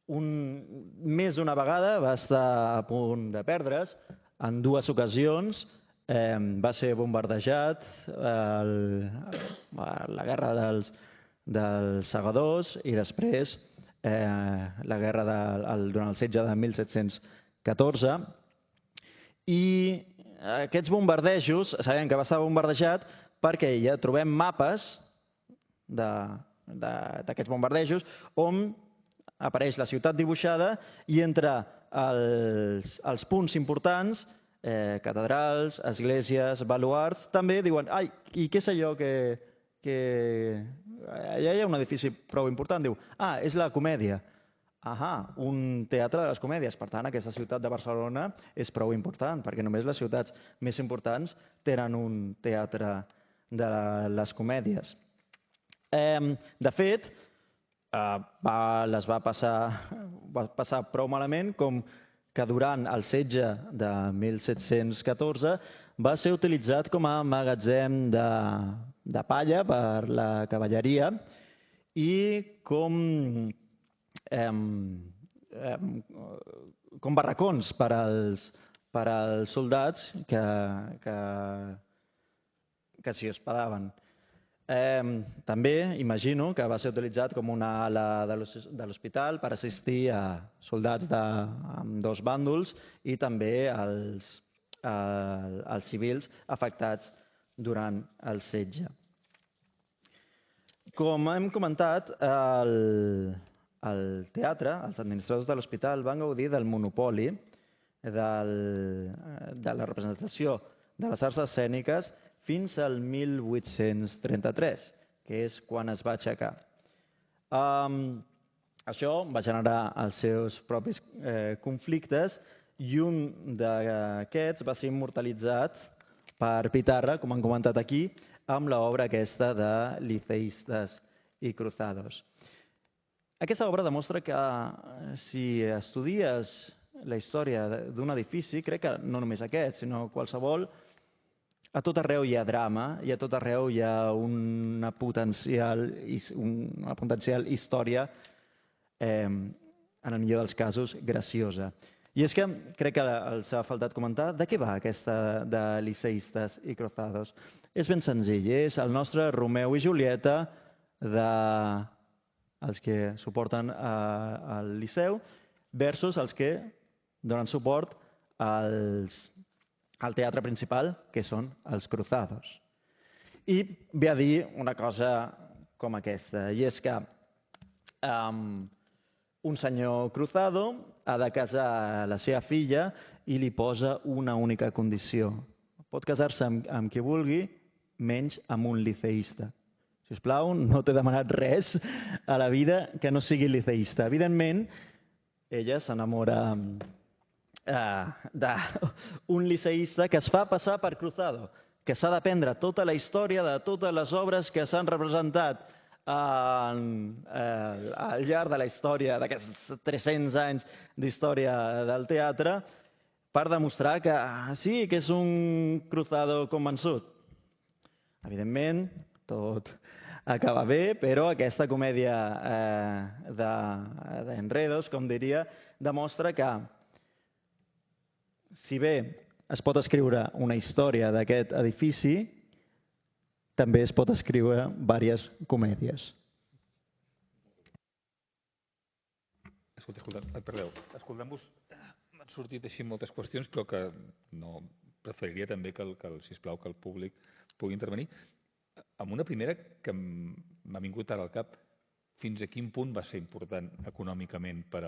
Més d'una vegada va estar a punt de perdre's. En dues ocasions va ser bombardejat la guerra dels segadors i després la guerra durant el setge de 1714. I aquests bombardejos, sabem que va estar bombardejat perquè ja trobem mapes d'aquests bombardejos on apareix la ciutat dibuixada i entre els punts importants, catedrals, esglésies, baluards, també diuen, ai, i què és allò que allà hi ha un edifici prou important, diu, és la Comèdia. Un teatre de les comèdies. Per tant, aquesta ciutat de Barcelona és prou important, perquè només les ciutats més importants tenen un teatre de les comèdies. De fet, les va passar prou malament com que durant el setge de 1714 va ser utilitzat com a magatzem de palla per la cavalleria i com barracons per als soldats que s'hi hospedaven. També imagino que va ser utilitzat com una ala de l'hospital per assistir a soldats d'ambdós bàndols i també als civils afectats durant el setge. Com hem comentat, el teatre, els administradors de l'hospital van gaudir del monopoli de la representació de les arts escèniques fins al 1833, que és quan es va aixecar. Això va generar els seus propis conflictes I un d'aquests va ser immortalitzat per Pitarra, com han comentat aquí, amb l'obra aquesta de Liceístas y Cruzados. Aquesta obra demostra que si estudies la història d'un edifici, crec que no només aquest, sinó qualsevol, a tot arreu hi ha drama i a tot arreu hi ha una potencial història, en el millor dels casos, graciosa. I és que crec que els ha faltat comentar de què va aquesta de Liceístas y Cruzados. És ben senzill, és el nostre Romeu i Julieta dels que suporten al Liceu versus els que donen suport al teatre principal, que són els Cruzados. I ve a dir una cosa com aquesta, i és que un senyor Cruzado ha de casar la seva filla i li posa una única condició. Pot casar-se amb qui vulgui, menys amb un liceísta. Si us plau, no t'he demanat res a la vida que no sigui liceísta. Evidentment, ella s'enamora d'un liceísta que es fa passar per Cruzado, que s'ha d'aprendre tota la història de totes les obres que s'han representat al llarg de la història d'aquests 300 anys d'història del teatre per demostrar que sí, que és un Cruzado convençut. Evidentment, tot acaba bé, però aquesta comèdia d'enredos, com diria, demostra que si bé es pot escriure una història d'aquest edifici, també es pot escriure diverses comèdies. Perdeu, escoltant-vos m'han sortit així moltes qüestions, però que no preferiria també que sisplau, que el públic pugui intervenir. Amb una primera que m'ha vingut ara al cap, fins a quin punt va ser important econòmicament per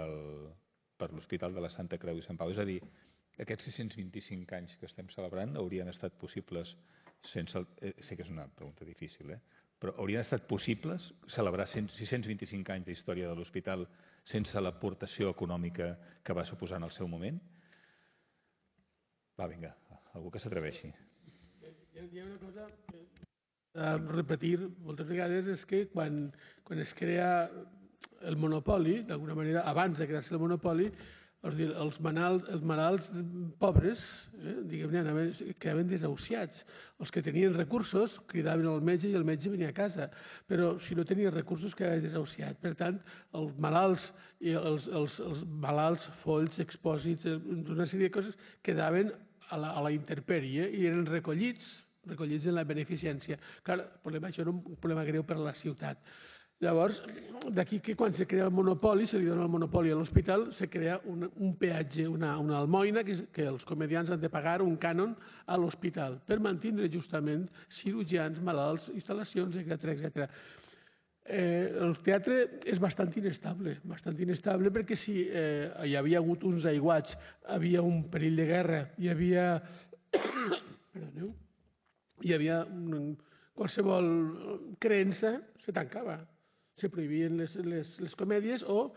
l'Hospital de la Santa Creu i Sant Pau? És a dir, aquests 625 anys que estem celebrant haurien estat possibles sense... Sé que és una pregunta difícil, però haurien estat possibles celebrar 625 anys d'història de l'hospital sense l'aportació econòmica que va suposar en el seu moment? Va, vinga, algú que s'atreveixi. Hi ha una cosa que repetir moltes vegades, és que quan es crea el monopoli, d'alguna manera, abans de crear-se el monopoli, els malalts pobres quedaven desahuciats. Els que tenien recursos cridaven al metge i el metge venia a casa, però si no tenia recursos quedaven desahuciats. Per tant, els malalts i els malalts, folls, expòsits, una sèrie de coses quedaven a la intempèrie i eren recollits en la beneficència. Clar, això era un problema greu per a la ciutat. Llavors, d'aquí que quan se crea el monopoli, se li dona el monopoli a l'hospital, se crea un peatge, una almoina que els comedians han de pagar un cànon a l'hospital per mantindre justament cirurgians, malalts, instal·lacions, etc. El teatre és bastant inestable perquè si hi havia hagut uns aiguats, hi havia un perill de guerra, hi havia qualsevol creença, se tancava. Se prohibien les comèdies o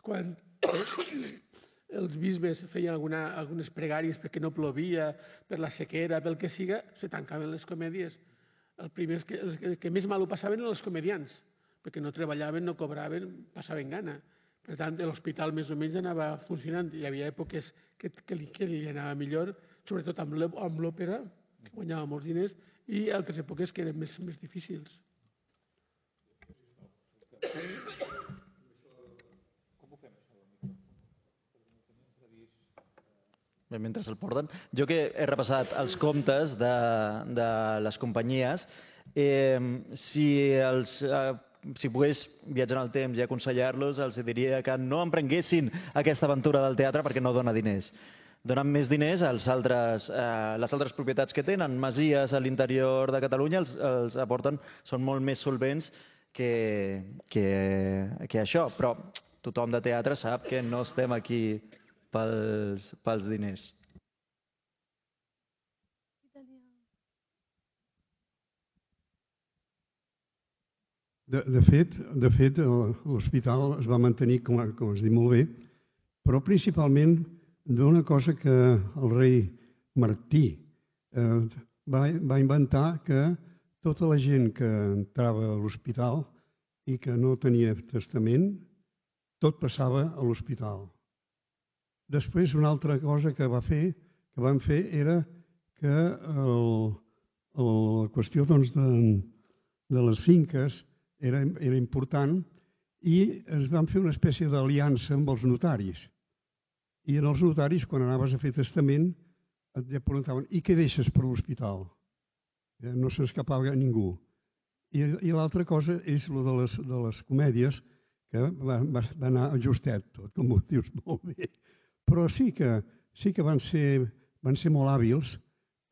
quan els bisbes feien algunes pregàries perquè no plovia, per la sequera, pel que siga, se tancaven les comèdies. El que més mal ho passaven eren els comedians, perquè no treballaven, no cobraven, passaven gana. Per tant, l'hospital més o menys anava funcionant. Hi havia èpoques que li anava millor, sobretot amb l'òpera, que guanyava molts diners, i altres èpoques que eren més difícils. Bé, mentre se'l porten, jo que he repassat els comptes de les companyies, si pogués viatjar en el temps i aconsellar-los, els diria que no emprenguessin aquesta aventura del teatre perquè no dona diners. Donen més diners a les altres propietats que tenen. Masies a l'interior de Catalunya els aporten, són molt més solvents que això, però tothom de teatre sap que no estem aquí pels diners. De fet, l'hospital es va mantenir, com es diu molt bé, però principalment d'una cosa que el rei Martí va inventar, que tota la gent que entrava a l'hospital i que no tenia testament, tot passava a l'hospital. Després, una altra cosa que van fer era que la qüestió de les finques era important i es van fer una espècie d'aliança amb els notaris. I en els notaris, quan anaves a fer testament, et preguntaven: i què deixes per l'hospital? No s'escapava ningú. I l'altra cosa és el de les comèdies, que va anar justet tot, com ho dius molt bé. Però sí que van ser molt hàbils,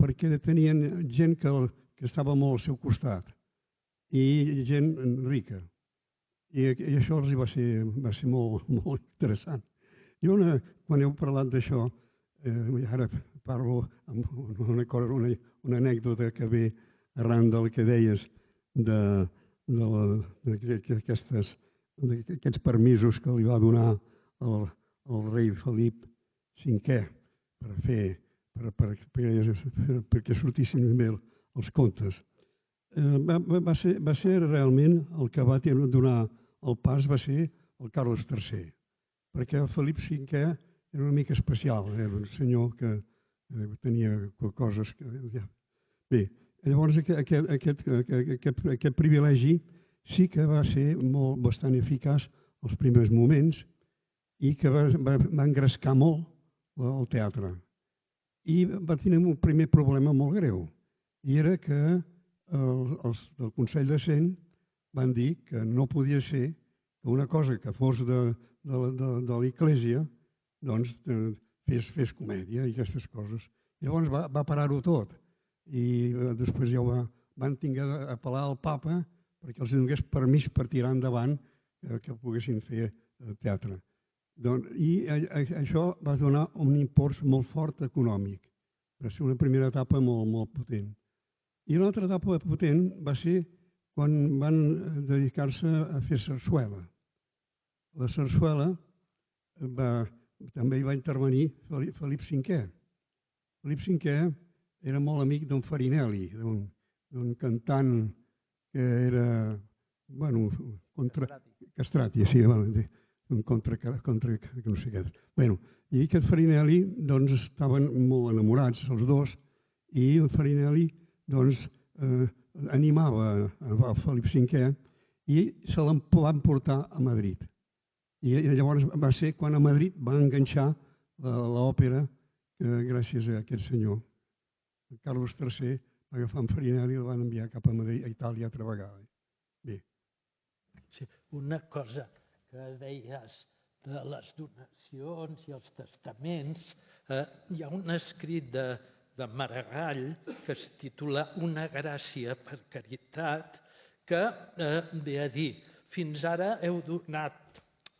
perquè tenien gent que estava molt al seu costat i gent rica. I això els va ser molt interessant. Jo, quan heu parlat d'això, ara parlo amb una anècdota que ve arran del que deies d'aquests permisos que li va donar el rei Felip V perquè sortissin bé els contes. Va ser realment el que va donar el pas, va ser el Carles III, perquè el Felip V era una mica especial, era un senyor que tenia coses que... Bé, llavors aquest privilegi sí que va ser bastant eficaç als primers moments i que va engrescar molt el teatre. I va tenir un primer problema molt greu, i era que els del Consell de Cent van dir que no podia ser que una cosa que fos de l'Església doncs fes comèdia i aquestes coses. Llavors va parar-ho tot i després ja van haver d'apel·lar al papa perquè els donés permís per tirar endavant que poguessin fer teatre. I això va donar un impuls molt fort econòmic. Va ser una primera etapa molt potent. I una altra etapa potent va ser quan van dedicar-se a fer sarsuela. La sarsuela també hi va intervenir Felip V. Felip V era molt amic d'en Farinelli, d'un cantant que era, Castrati, sí, contra no sé què. I aquest Farinelli, doncs, estaven molt enamorats els dos, i el Farinelli, doncs, animava a Felip V i se l'van portar a Madrid. I llavors va ser quan a Madrid va enganxar l'òpera gràcies a aquest senyor. Carles III va agafar en Farinelli i el van enviar cap a Madrid, a Itàlia, altra vegada. Bé. Sí, una cosa que deies de les donacions i els testaments, hi ha un escrit de Maragall que es titula Una gràcia per caritat, que ve a dir: fins ara heu donat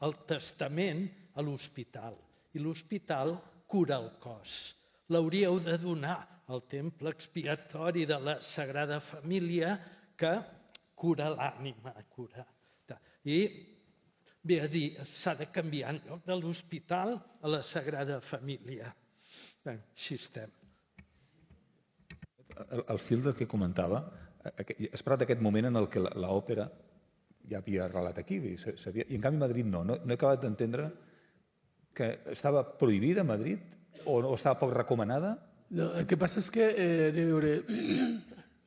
el testament a l'hospital i l'hospital cura el cos. L'hauríeu de donar al temple expiatori de la Sagrada Família, que cura l'ànima. I ve a dir, s'ha de canviar en lloc de l'hospital a la Sagrada Família. Així estem. Al fil del que comentava, has parlat d'aquest moment en què l'òpera ja havia arrelat aquí, i en canvi a Madrid no. No he acabat d'entendre que estava prohibida a Madrid o estava poc recomanada. No, el que passa és que, anem a veure, a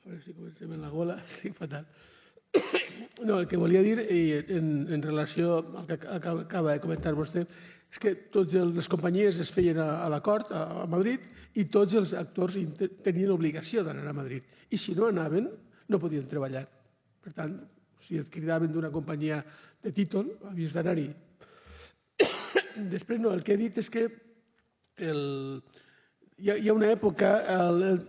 veure si comencem en la gola, estic fatal. No, el que volia dir en relació al que acaba de comentar vostè és que totes les companyies es feien a la cort, a Madrid, i tots els actors tenien obligació d'anar a Madrid. I si no anaven, no podien treballar. Per tant, si et cridaven d'una companyia de títol, havies d'anar-hi. Després, no, el que he dit és que hi ha una època,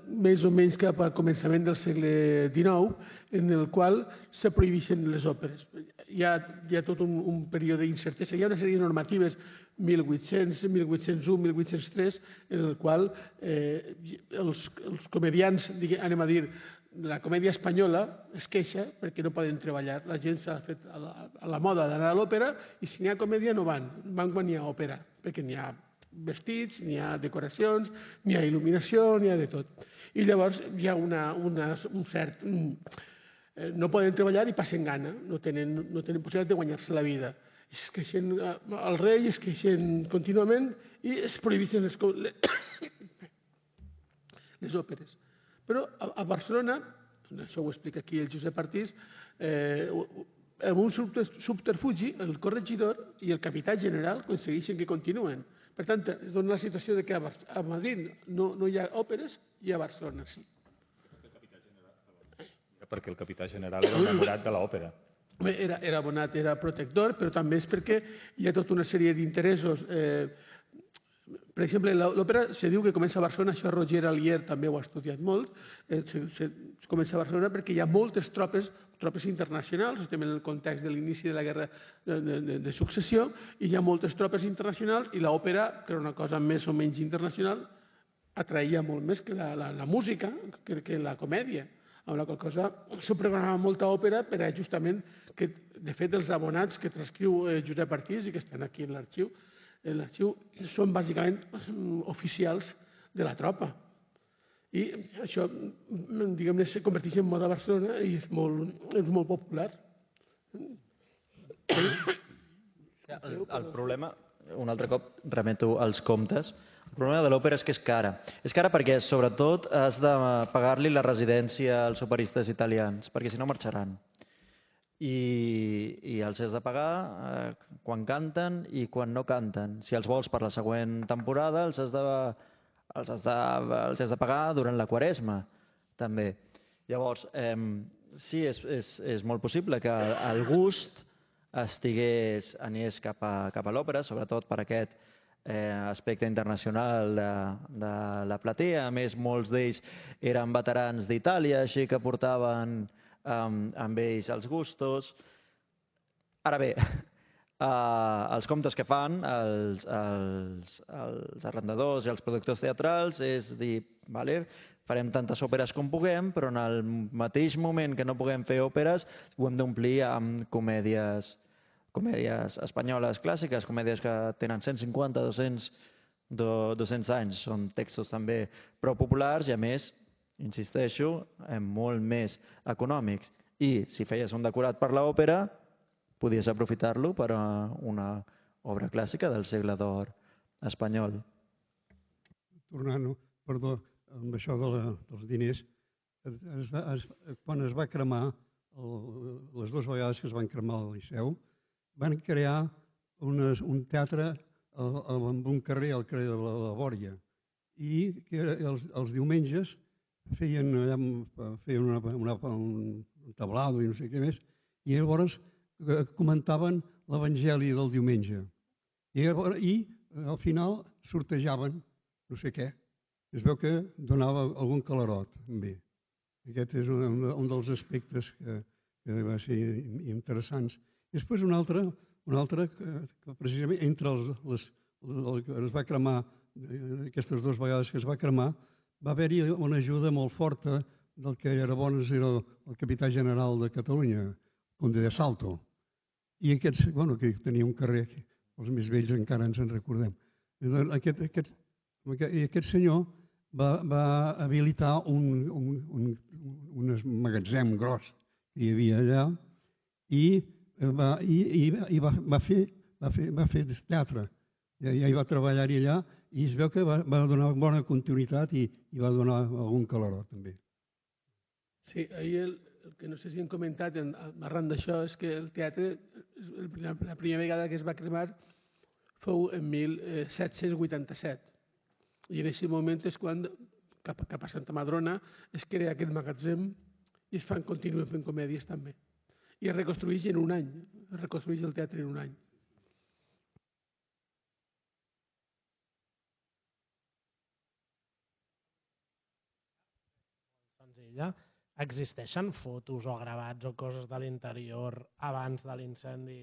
més o menys cap al començament del segle XIX, en el qual se prohibeixen les òperes. Hi ha tot un període d'incertesa. Hi ha una sèrie de normatives, 1800, 1801, 1803, en el qual els comediants, anem a dir, la comèdia espanyola es queixa perquè no poden treballar. La gent s'ha fet a la moda d'anar a l'òpera i si n'hi ha comèdia no van quan hi ha òpera, perquè n'hi ha vestits, n'hi ha decoracions, n'hi ha il·luminació, n'hi ha de tot. I llavors hi ha un cert... No poden treballar i passen gana, no tenen possibilitat de guanyar-se la vida. Es queixen, el rei es queixen contínuament i es prohibeixen les òperes. Però a Barcelona, això ho explica aquí el Josep Artís, amb un subterfugi, el corregidor i el capità general aconsegueixen que continuen. Per tant, es dona la situació de que a Madrid no hi ha òperes i a Barcelona sí. Perquè el capità general era enamorat de l'òpera. Era abonat, era protector, però també és perquè hi ha tota una sèrie d'interessos. Per exemple, l'òpera se diu que comença a Barcelona, això Roger Alier també ho ha estudiat molt, comença a Barcelona perquè hi ha moltes tropes internacionals, estem en el context de l'inici de la guerra de successió, i hi ha moltes tropes internacionals i l'òpera, que era una cosa més o menys internacional, atraïa molt més que la música, que la comèdia. Amb la qual cosa s'ho programava molta òpera per a justament que, de fet, els abonats que transcriu Josep Artís i que estan aquí en l'arxiu, són bàsicament oficials de la tropa. I això, diguem-ne, se converteix en moda a Barcelona i és molt popular. El problema, un altre cop remeto als comptes, el problema de l'òpera és que és cara. És cara perquè, sobretot, has de pagar-li la residència als operistes italians, perquè si no marxaran. I els has de pagar quan canten i quan no canten. Si els vols per la següent temporada, els has de pagar durant la Quaresma, també. Llavors, sí, és molt possible que el gust anés cap a l'òpera, sobretot per aquest aspecte internacional de la platea. A més, molts d'ells eren veterans d'Itàlia, així que portaven amb ells els gustos. Ara bé, els comptes que fan els arrendadors i els productors teatrals és dir, vale, farem tantes òperes com puguem, però en el mateix moment que no puguem fer òperes ho hem d'omplir amb comèdies espanyoles clàssiques, comèdies que tenen 150, 200 anys. Són textos també prou populars i, a més, insisteixo, molt més econòmics. I si feies un decorat per l'òpera, podies aprofitar-lo per a una obra clàssica del segle d'or espanyol. Tornant, perdó, amb això dels diners, quan es va cremar, les dues vegades que es van cremar al Liceu, van crear un teatre en un carrer, al carrer de la Bòria, i els diumenges feien un tablado i no sé què més, i llavors comentaven l'Evangeli del diumenge. I al final sortejaven no sé què. Es veu que donava algun calarot, també. Aquest és un dels aspectes que va ser interessants. Després un altre que precisament entre el que es va cremar, aquestes dues vegades que es va cremar, va haver-hi una ajuda molt forta del que llavors era el capità general de Catalunya, Conde de Salto. I que tenia un carrer, els més vells encara ens en recordem. I aquest senyor va habilitar un magatzem gros que hi havia allà i va fer teatre. Ja hi va treballar-hi allà i es veu que va donar bona continuïtat i va donar algun calarot també. Sí, ahir el que no sé si hem comentat arran d'això és que el teatre, la primera vegada que es va cremar fou en 1787 i en aquest moment és quan cap a Santa Madrona es crea aquest magatzem i continuen fent comèdies també. I es reconstrueix en un any, es reconstrueix el teatre en un any. Senzilla. Existeixen fotos o gravats o coses de l'interior abans de l'incendi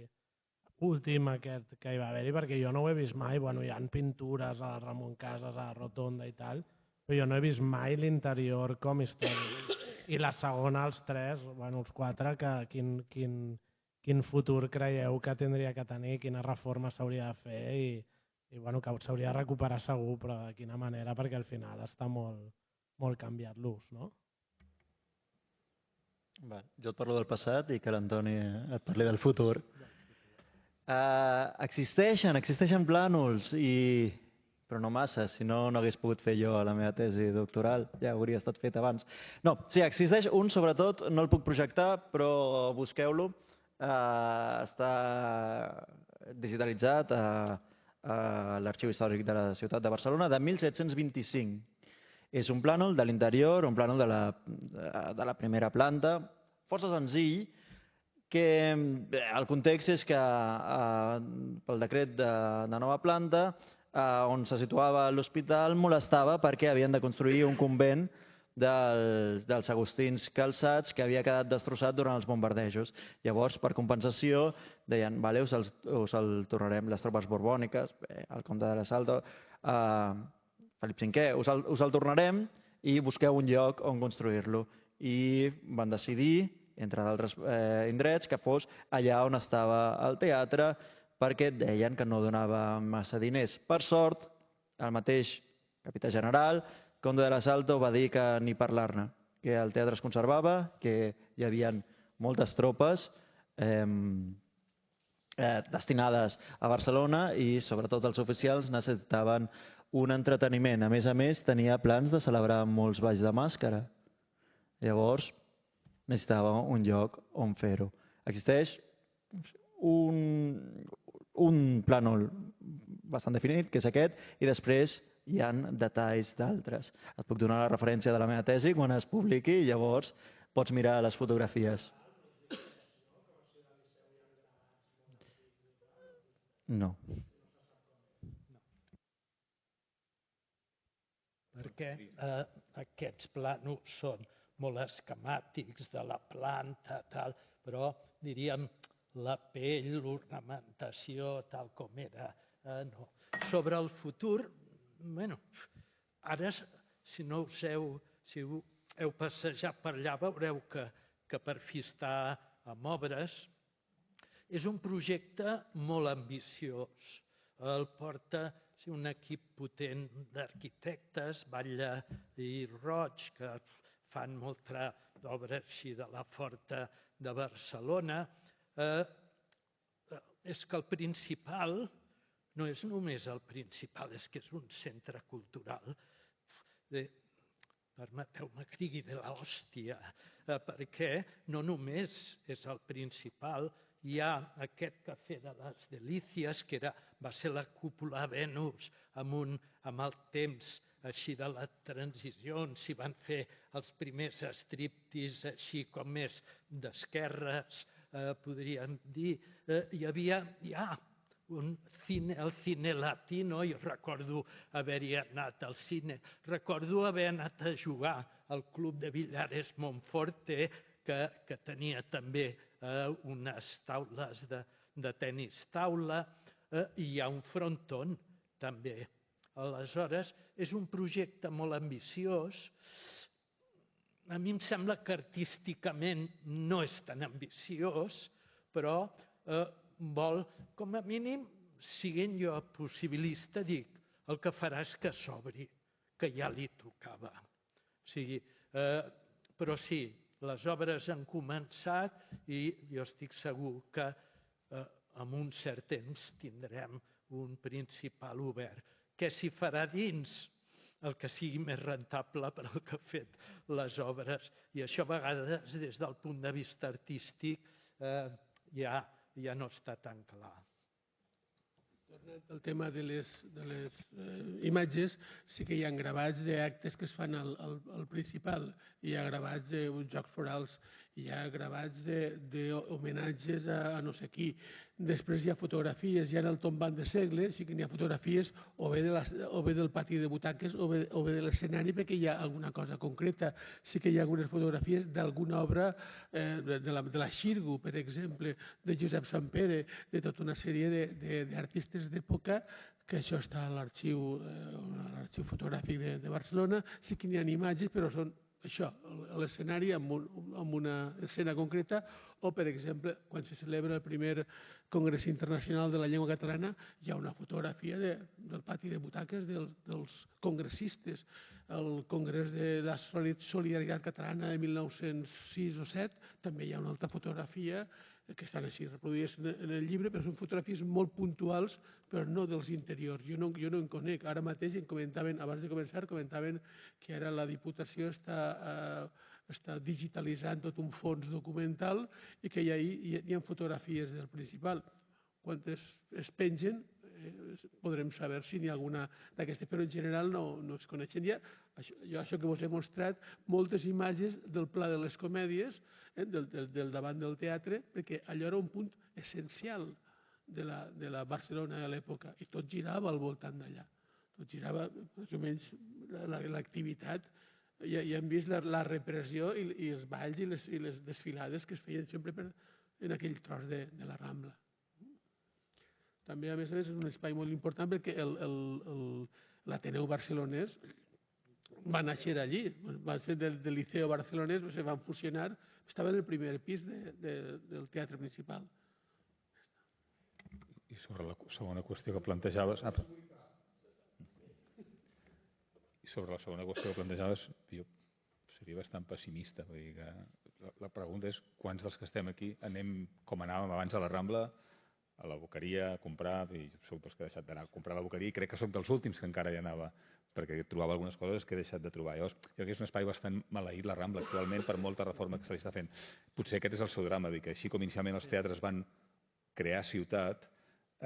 últim aquest que hi va haver-hi? Perquè jo no ho he vist mai. Bueno, hi ha pintures a Ramon Casas, a la Rotonda i tal, però jo no he vist mai l'interior com històric. I la segona, els tres, bueno, els quatre, quin futur creieu que tindria que tenir, quina reforma s'hauria de fer i i bueno, que s'hauria de recuperar segur, però de quina manera, perquè al final està molt canviat l'ús, no? Jo et parlo del passat i que l'Antoni et parli del futur. Existeixen plànols, però no massa, si no, no hagués pogut fer jo la meva tesi doctoral, ja hauria estat fet abans. No, sí, existeix un, sobretot, no el puc projectar, però busqueu-lo. Està digitalitzat a l'Arxiu Històric de la Ciutat de Barcelona de 1725. És un plànol de l'interior, un plànol de la primera planta, força senzill, que el context és que pel decret de nova planta, on se situava l'hospital, molestava perquè havien de construir un convent dels agustins calçats que havia quedat destrossat durant els bombardejos. Llavors, per compensació, deien, vale, us el tornarem, les tropes borbòniques, el comte de la Saldo, Felip V, us el tornarem i busqueu un lloc on construir-lo. I van decidir, entre d'altres indrets, que fos allà on estava el teatre, perquè deien que no donava massa diners. Per sort, el mateix capità general, Conde de la Saldo, va dir que ni parlar-ne, que el teatre es conservava, que hi havia moltes tropes destinades a Barcelona i sobretot els oficials necessitaven un entreteniment. A més, tenia plans de celebrar molts balls de màscara. Llavors, necessitava un lloc on fer-ho. Existeix un plànol bastant definit, que és aquest, i després hi ha detalls d'altres. Et puc donar la referència de la meva tesi quan es publiqui i llavors pots mirar les fotografies. No. Perquè aquests plànols són molt esquemàtics de la planta, tal, però diríem la pell, l'ornamentació, tal com era, no. Sobre el futur, bueno, ara, si heu passejat per allà, veureu que per fi està en obres. És un projecte molt ambiciós. El porta un equip potent d'arquitectes, Batlle i Roig, que fan molta d'obra així de la Forta de Barcelona. És que el principal no és només el principal, és que és un centre cultural. Permeteu-me que digui de l'hòstia, perquè no només és el principal, hi ha aquest Cafè de les Delícies, que va ser la cúpula Venus amb el temps així de la transició, on s'hi van fer els primers striptease així com més d'esquerres, podríem dir. Hi ha el Cine Latino, i recordo haver-hi anat al cine. Recordo haver anat a jugar al Club de Villares Monforte, que tenia també unes taules de tenis taula, i hi ha un fronton també. Aleshores, és un projecte molt ambiciós. A mi em sembla que artísticament no és tan ambiciós, però vol, com a mínim, siguent jo possibilista, dic, el que farà és que s'obri, que ja li tocava. Però sí, les obres han començat i jo estic segur que en un cert temps tindrem un principal obert. Què s'hi farà dins? El que sigui més rentable per al que ha fet les obres. I això a vegades, des del punt de vista artístic, ja no està tan clar. Tornant al tema de les imatges, sí que hi ha gravats d'actes que es fan al Principal. Hi ha gravats d'uns Jocs Florals, hi ha gravats d'homenatges a no sé qui. Després hi ha fotografies, hi ha el tombant de segle, sí que n'hi ha fotografies o bé del pati de butaques o bé de l'escenari, perquè hi ha alguna cosa concreta. Sí que hi ha algunes fotografies d'alguna obra de la Xirgu, per exemple, de Josep Sampere, de tota una sèrie d'artistes d'època, que això està a l'arxiu fotogràfic de Barcelona. Sí que n'hi ha imatges, però són això, l'escenari amb una escena concreta, o, per exemple, quan se celebra el primer Congrés Internacional de la Llengua Catalana, hi ha una fotografia del pati de butaques dels congressistes. El Congrés de la Solidaritat Catalana de 1906 o 7 també hi ha una altra fotografia que estan així reproduïdes en el llibre, però són fotografies molt puntuals, però no dels interiors. Jo no en conec. Ara mateix em comentaven, abans de començar, comentaven que ara la Diputació està digitalitzant tot un fons documental i que hi ha fotografies del Principal. Quan es pengen podrem saber si n'hi ha alguna d'aquestes, però en general no es coneixen. Hi ha, això que vos he mostrat, moltes imatges del Pla de les Comèdies, del davant del teatre, perquè allò era un punt essencial de la Barcelona de l'època i tot girava al voltant d'allà. Tot girava, més o menys, l'activitat. Ja hem vist la repressió i els balls i les desfilades que es feien sempre en aquell tros de la Rambla. També, a més, és un espai molt important perquè l'Ateneu barcelonès va néixer allí, va ser del Liceu barcelonès, se van fusionar, estava en el primer pis del Teatre Principal. I sobre la segona qüestió que plantejaves... I sobre la segona qüestió que plantejaves, jo seria bastant pessimista. Vull dir que la pregunta és quants dels que estem aquí anem com anàvem abans a la Rambla, a la Boqueria a comprar, i soc dels que he deixat d'anar a comprar a la Boqueria i crec que soc dels últims que encara hi anava perquè trobava algunes coses que he deixat de trobar. Llavors, jo crec que és un espai bastant maleït la Rambla actualment per molta reforma que se li està fent. Potser aquest és el seu drama, dir que així com inicialment els teatres van crear ciutat,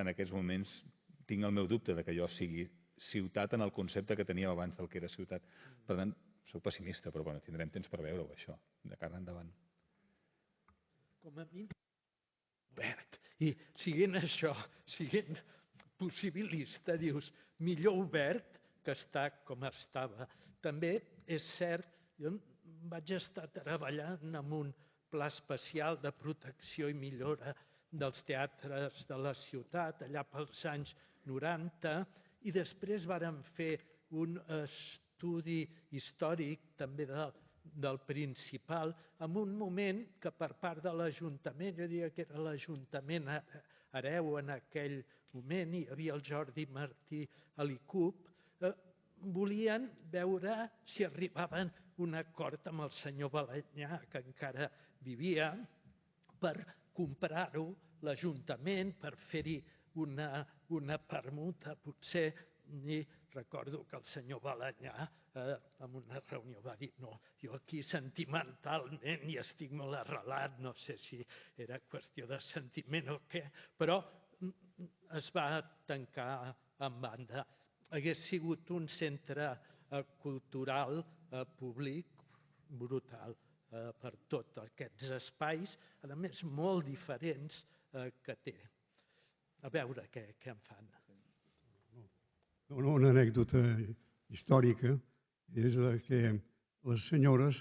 en aquests moments tinc el meu dubte de que allò sigui ciutat en el concepte que teníem abans del que era ciutat. Per tant, soc pessimista, però bueno, tindrem temps per veure-ho, això, de cara endavant. Com a mi, obert. I siguent això, siguent possibilista, dius, millor obert que està com estava. També és cert, jo vaig estar treballant en un pla especial de protecció i millora dels teatres de la ciutat, allà pels anys 90, i després vàrem fer un estudi històric també del Principal, en un moment que per part de l'Ajuntament, jo diria que era l'Ajuntament hereu en aquell moment, hi havia el Jordi Martí a l'ICUP, volien veure si arribaven a un acord amb el senyor Balenyà, que encara vivia, per comprar-ho l'Ajuntament, per fer-hi una permuta, potser. I recordo que el senyor Balenyà en una reunió va dir no, jo aquí sentimentalment hi estic molt arrelat, no sé si era qüestió de sentiment o què, però es va tancar en banda. Hagués sigut un centre cultural públic brutal per tots aquests espais, a més molt diferents que té. A veure què en fan. Una anècdota històrica és que les senyores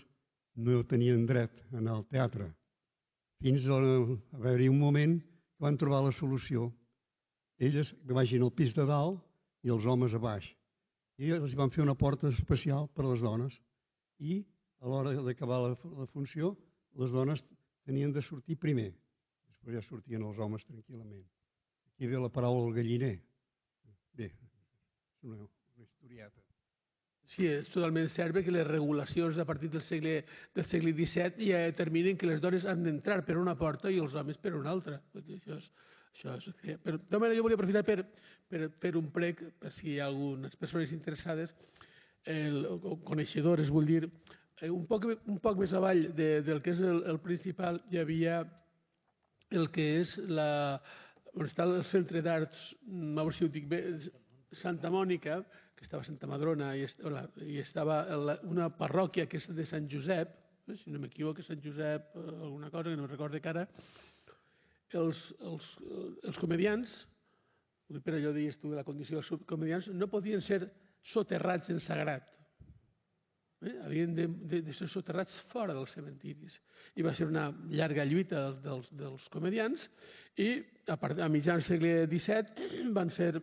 no tenien dret a anar al teatre fins a haver-hi un moment que van trobar la solució. Elles vagin al pis de dalt i els homes a baix. I els van fer una porta especial per a les dones i a l'hora d'acabar la funció les dones tenien de sortir primer. Després ja sortien els homes tranquil·lament. Aquí ve la paraula el galliner. Bé, és una historieta. Sí, és totalment cert que les regulacions a partir del segle XVII ja determinen que les dones han d'entrar per una porta i els homes per una altra. Però de manera jo volia aprofitar per fer un prec, per si hi ha algunes persones interessades, coneixedores, vull dir, un poc més avall del que és el Principal hi havia el que és on està el Centre d'Arts, a veure si ho dic bé, Santa Mònica, que estava a Santa Madrona, i estava una parròquia que és de Sant Josep, si no m'equivoco, Sant Josep, alguna cosa que no recordo ara, els comedians, per allò deies tu de la condició dels comedians, no podien ser soterrats en sagrat. Havien de ser soterrats fora dels cementiris. I va ser una llarga lluita dels comedians i a mitjans del segle XVII van ser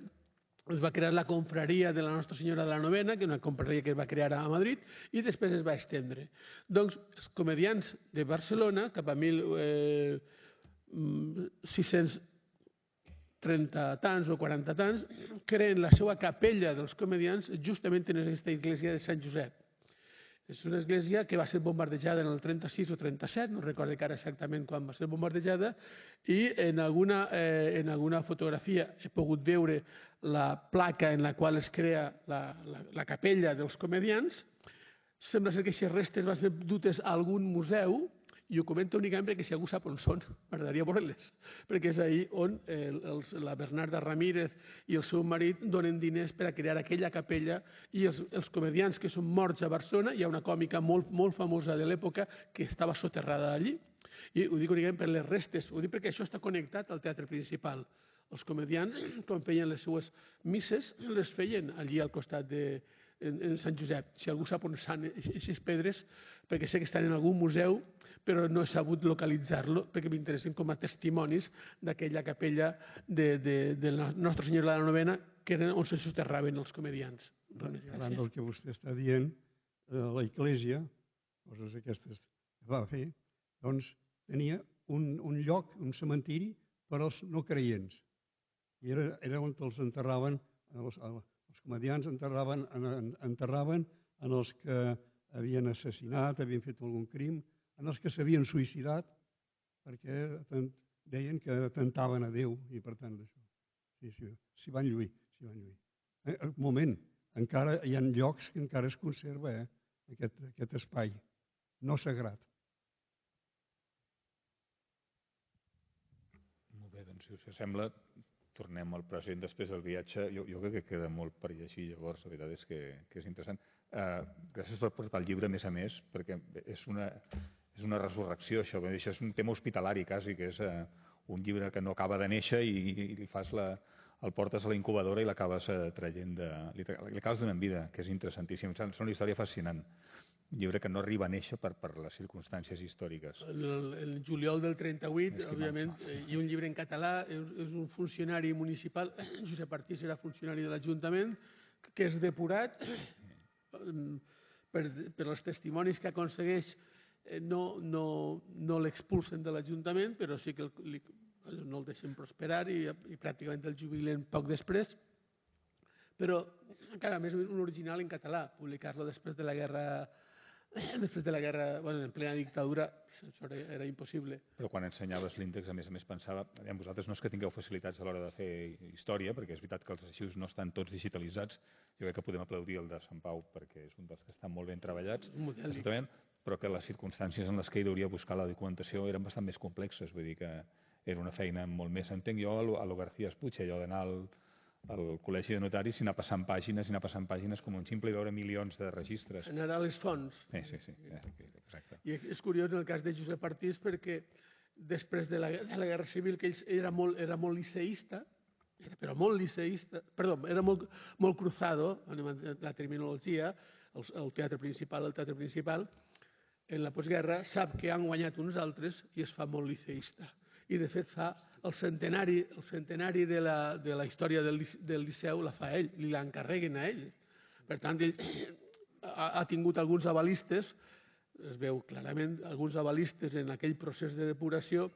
es va crear la confraria de la Nostra Senyora de la Novena, que és una confraria que es va crear a Madrid, i després es va estendre. Doncs els comedians de Barcelona, cap a 1630 tants o 40 tants, creen la seva capella dels comedians justament en aquesta església de Sant Josep. És una església que va ser bombardejada en el 36 o 37, no recordo ara exactament quan va ser bombardejada, i en alguna fotografia he pogut veure la placa en la qual es crea la capella dels comedians. Sembla ser que aquestes restes van ser dutes a algun museu, i ho comento únicament perquè si algú sap on són, m'agradaria veure-les, perquè és ahir on la Bernarda Ramírez i el seu marit donen diners per a crear aquella capella, i els comedians que són morts a Barcelona, hi ha una còmica molt famosa de l'època que estava soterrada allí, i ho dic únicament per les restes, ho dic perquè això està connectat al teatre principal. Els comedians, quan feien les seues misses, les feien allí al costat en Sant Josep. Si algú sap on estan aquestes pedres, perquè sé que estan en algun museu, però no he sabut localitzar-lo perquè m'interessen com a testimonis d'aquella capella de la Nostra Senyora de la Novena, que era on se soterraven els comedians. Davant del que vostè està dient, la Iglésia, coses aquestes que va fer, doncs tenia un lloc, un cementiri per als no creients. I era on els enterraven, els comedians enterraven en els que havien assassinat, havien fet algun crim, en els que s'havien suïcidat, perquè deien que atentaven a Déu, i per tant això. S'hi van lluir. Un moment, encara hi ha llocs que encara es conserva aquest espai, no sagrat. Molt bé, doncs si us sembla, tornem al present després del viatge. Jo crec que queda molt per llegir, llavors la veritat és que és interessant. Gràcies per portar el llibre, a més, perquè és una resurrecció, això. Això és un tema hospitalari, quasi, que és un llibre que no acaba de néixer i el portes a la incubadora i l'acabes traient, li acabes donant vida, que és interessantíssim. És una història fascinant. Un llibre que no arriba a néixer per les circumstàncies històriques. El juliol del 38, òbviament, hi ha un llibre en català, és un funcionari municipal, Josep Artís era funcionari de l'Ajuntament, que és depurat per els testimonis que aconsegueix. No l'expulsen de l'Ajuntament, però sí que no el deixen prosperar i pràcticament el jubilen poc després. Però encara més un original en català, publicar-lo després de la guerra, en plena dictadura, això era impossible. Però quan ensenyaves l'índex, a més pensava, vosaltres no és que tingueu facilitats a l'hora de fer història, perquè és veritat que els arxius no estan tots digitalitzats. Jo crec que podem aplaudir el de Sant Pau, perquè és un dels que estan molt ben treballats, però que les circumstàncies en les que ell hauria de buscar la documentació eren bastant més complexes. Vull dir que era una feina molt més, entenc jo, a lo García Espuche, allò d'anar al col·legi de notaris i anar passant pàgines com un ximple i veure milions de registres. Anar a les fonts. Sí, exacte. I és curiós en el cas de Josep Artís perquè després de la Guerra Civil, que ell era molt liceísta, però molt liceísta, perdó, era molt cruzado, la terminologia, el teatre principal, en la postguerra sap que han guanyat uns altres i es fa molt liceísta. I de fet fa el centenari de la història del Liceu la fa ell, li l'encarreguen a ell. Per tant, ell ha tingut alguns avalistes, es veu clarament alguns avalistes en aquell procés de depuració,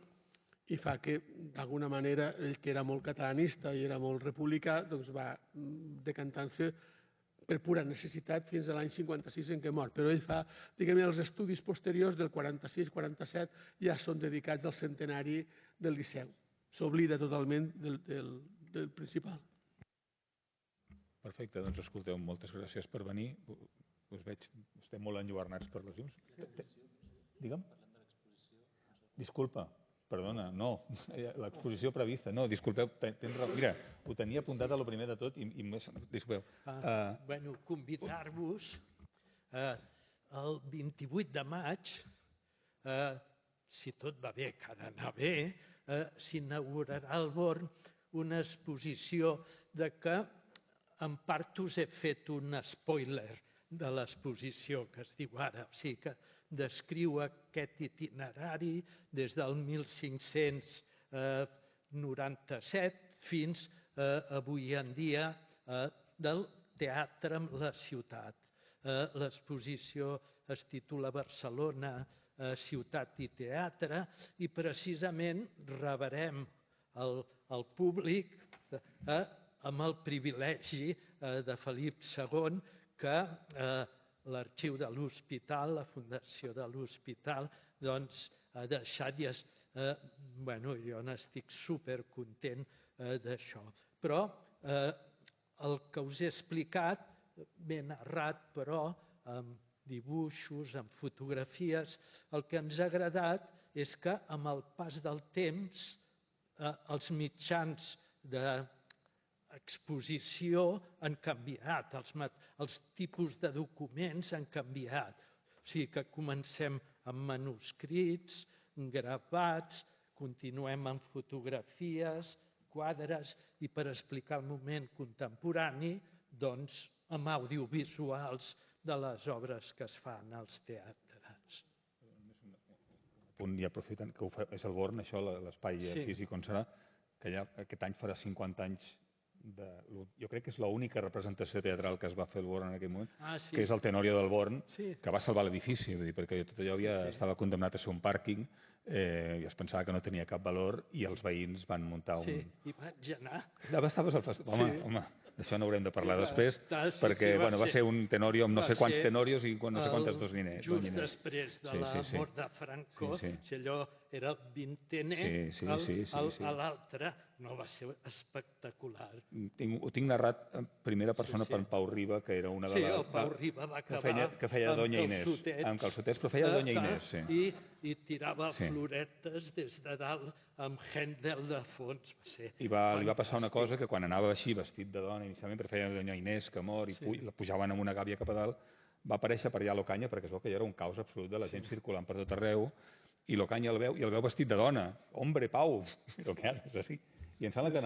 i fa que, d'alguna manera, ell que era molt catalanista i era molt republicà, doncs va decantant-se per pura necessitat fins a l'any 56 en què mor. Però ell fa, diguem, els estudis posteriors del 46-47 ja són dedicats al centenari del Liceu. S'oblida totalment del principal. Perfecte, doncs escolteu, moltes gràcies per venir. Us veig, estem molt enlluernats per les llums. Digue'm? Disculpa. Perdona, no, l'exposició prevista, no, disculpeu, tens raó. Mira, ho tenia apuntat a lo primer de tot i disculpeu. Bueno, convidar-vos el 28 de maig, si tot va bé, que ha d'anar bé, s'inaugurarà al Born una exposició de que en part us he fet un spoiler de l'exposició que es diu ara, o sigui que descriu aquest itinerari des del 1597 fins avui en dia del teatre amb la ciutat. L'exposició es titula Barcelona, ciutat i teatre, i precisament rebrem el públic amb el privilegi de Felip II que l'Arxiu de l'Hospital, la Fundació de l'Hospital, doncs ha deixat i jo n'estic supercontent d'això. Però el que us he explicat, ben narrat, però amb dibuixos, amb fotografies, el que ens ha agradat és que amb el pas del temps els mitjans d'exposició han canviat, els tipus de documents han canviat. O sigui que comencem amb manuscrits, gravats, continuem amb fotografies, quadres i per explicar el moment contemporani, doncs amb audiovisuals de les obres que es fan als teatres. I aprofitant que és el Born, això, l'espai físic on serà, que ja aquest any farà 50 anys jo crec que és l'única representació teatral que es va fer al Born en aquell moment, que és el Tenorio del Born, que va salvar l'edifici, perquè tot allò estava condemnat a ser un pàrquing i es pensava que no tenia cap valor i els veïns van muntar un... Sí, hi vaig anar. Estaves al festival? Home, d'això n'haurem de parlar després, perquè va ser un Tenorio amb no sé quants Tenorios i no sé quantes doñines. Just després de la mort de Franco, si allò era el 20è, l'altre no va ser espectacular. Ho tinc narrat en primera persona per en Pau Riba, que era una de les... Sí, el Pau Riba va acabar que feia Doña Inés. Amb calçotets, però feia Doña Inés, sí. I tirava floretes des de dalt amb Händel de fons. I li va passar una cosa, que quan anava així vestit de dona, inicialment, per feia Doña Inés, que mor, i la pujaven amb una gàbia cap a dalt, va aparèixer per allà a l'Ocaña, perquè es veu que ja era un caos absolut de la gent circulant per tot arreu, i l'Ocaña el veu, i el veu vestit de dona. Hombre, Pau! Però què és així? I em sembla que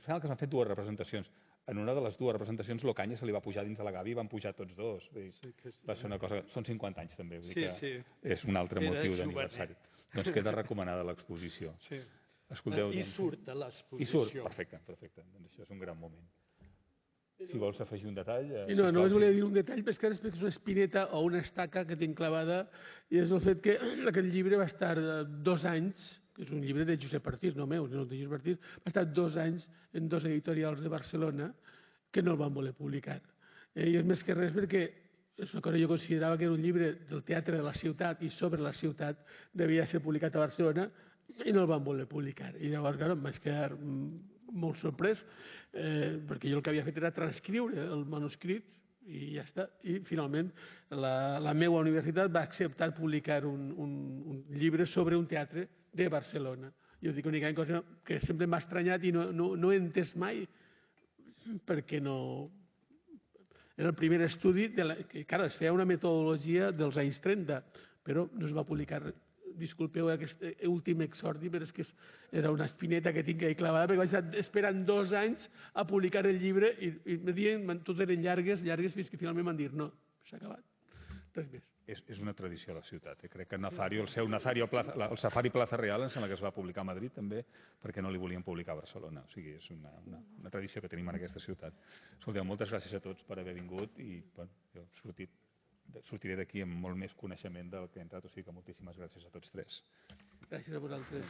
s'han fet dues representacions. En una de les dues representacions l'Ocaña se li va pujar dins de la gàbia i van pujar tots dos. Va ser una cosa... Són 50 anys també, vull dir que és un altre motiu d'aniversari. Doncs queda recomanada l'exposició. I surt a l'exposició. I surt, perfecte. Doncs això és un gran moment. Si vols afegir un detall... No, només volia dir un detall, però és que és una espineta o una estaca que tinc clavada, i és el fet que aquest llibre va estar 2 anys, que és un llibre de Josep Artís, no meu, sinó de Josep Artís, va estar 2 anys en 2 editorials de Barcelona que no el van voler publicar. I és més que res perquè és una cosa que jo considerava que era un llibre del teatre de la ciutat i sobre la ciutat, devia ser publicat a Barcelona i no el van voler publicar. I llavors, clar, em vaig quedar molt sorprès perquè jo el que havia fet era transcriure el manuscrit i ja està. I finalment la meva universitat va acceptar publicar un llibre sobre un teatre de Barcelona. Jo dic únicament cosa que sempre m'ha estranyat i no he entès mai perquè no... Era el primer estudi que, clar, es feia una metodologia dels anys 30, però no es va publicar. Disculpeu aquest últim exordi, però és que era una espineta que tinc ahí clavada, perquè vaig estar esperant 2 anys a publicar el llibre i me diuen, tots eren llargues, fins que finalment m'han dit no, s'ha acabat. Res més. És una tradició a la ciutat. Crec que Nazario, el seu Nazario, el Safari Plaza Real, em sembla que es va publicar a Madrid també, perquè no li volien publicar a Barcelona. O sigui, és una tradició que tenim en aquesta ciutat. Escolteu, moltes gràcies a tots per haver vingut i jo sortiré d'aquí amb molt més coneixement del que he entrat, o sigui que moltíssimes gràcies a tots tres. Gràcies a vosaltres.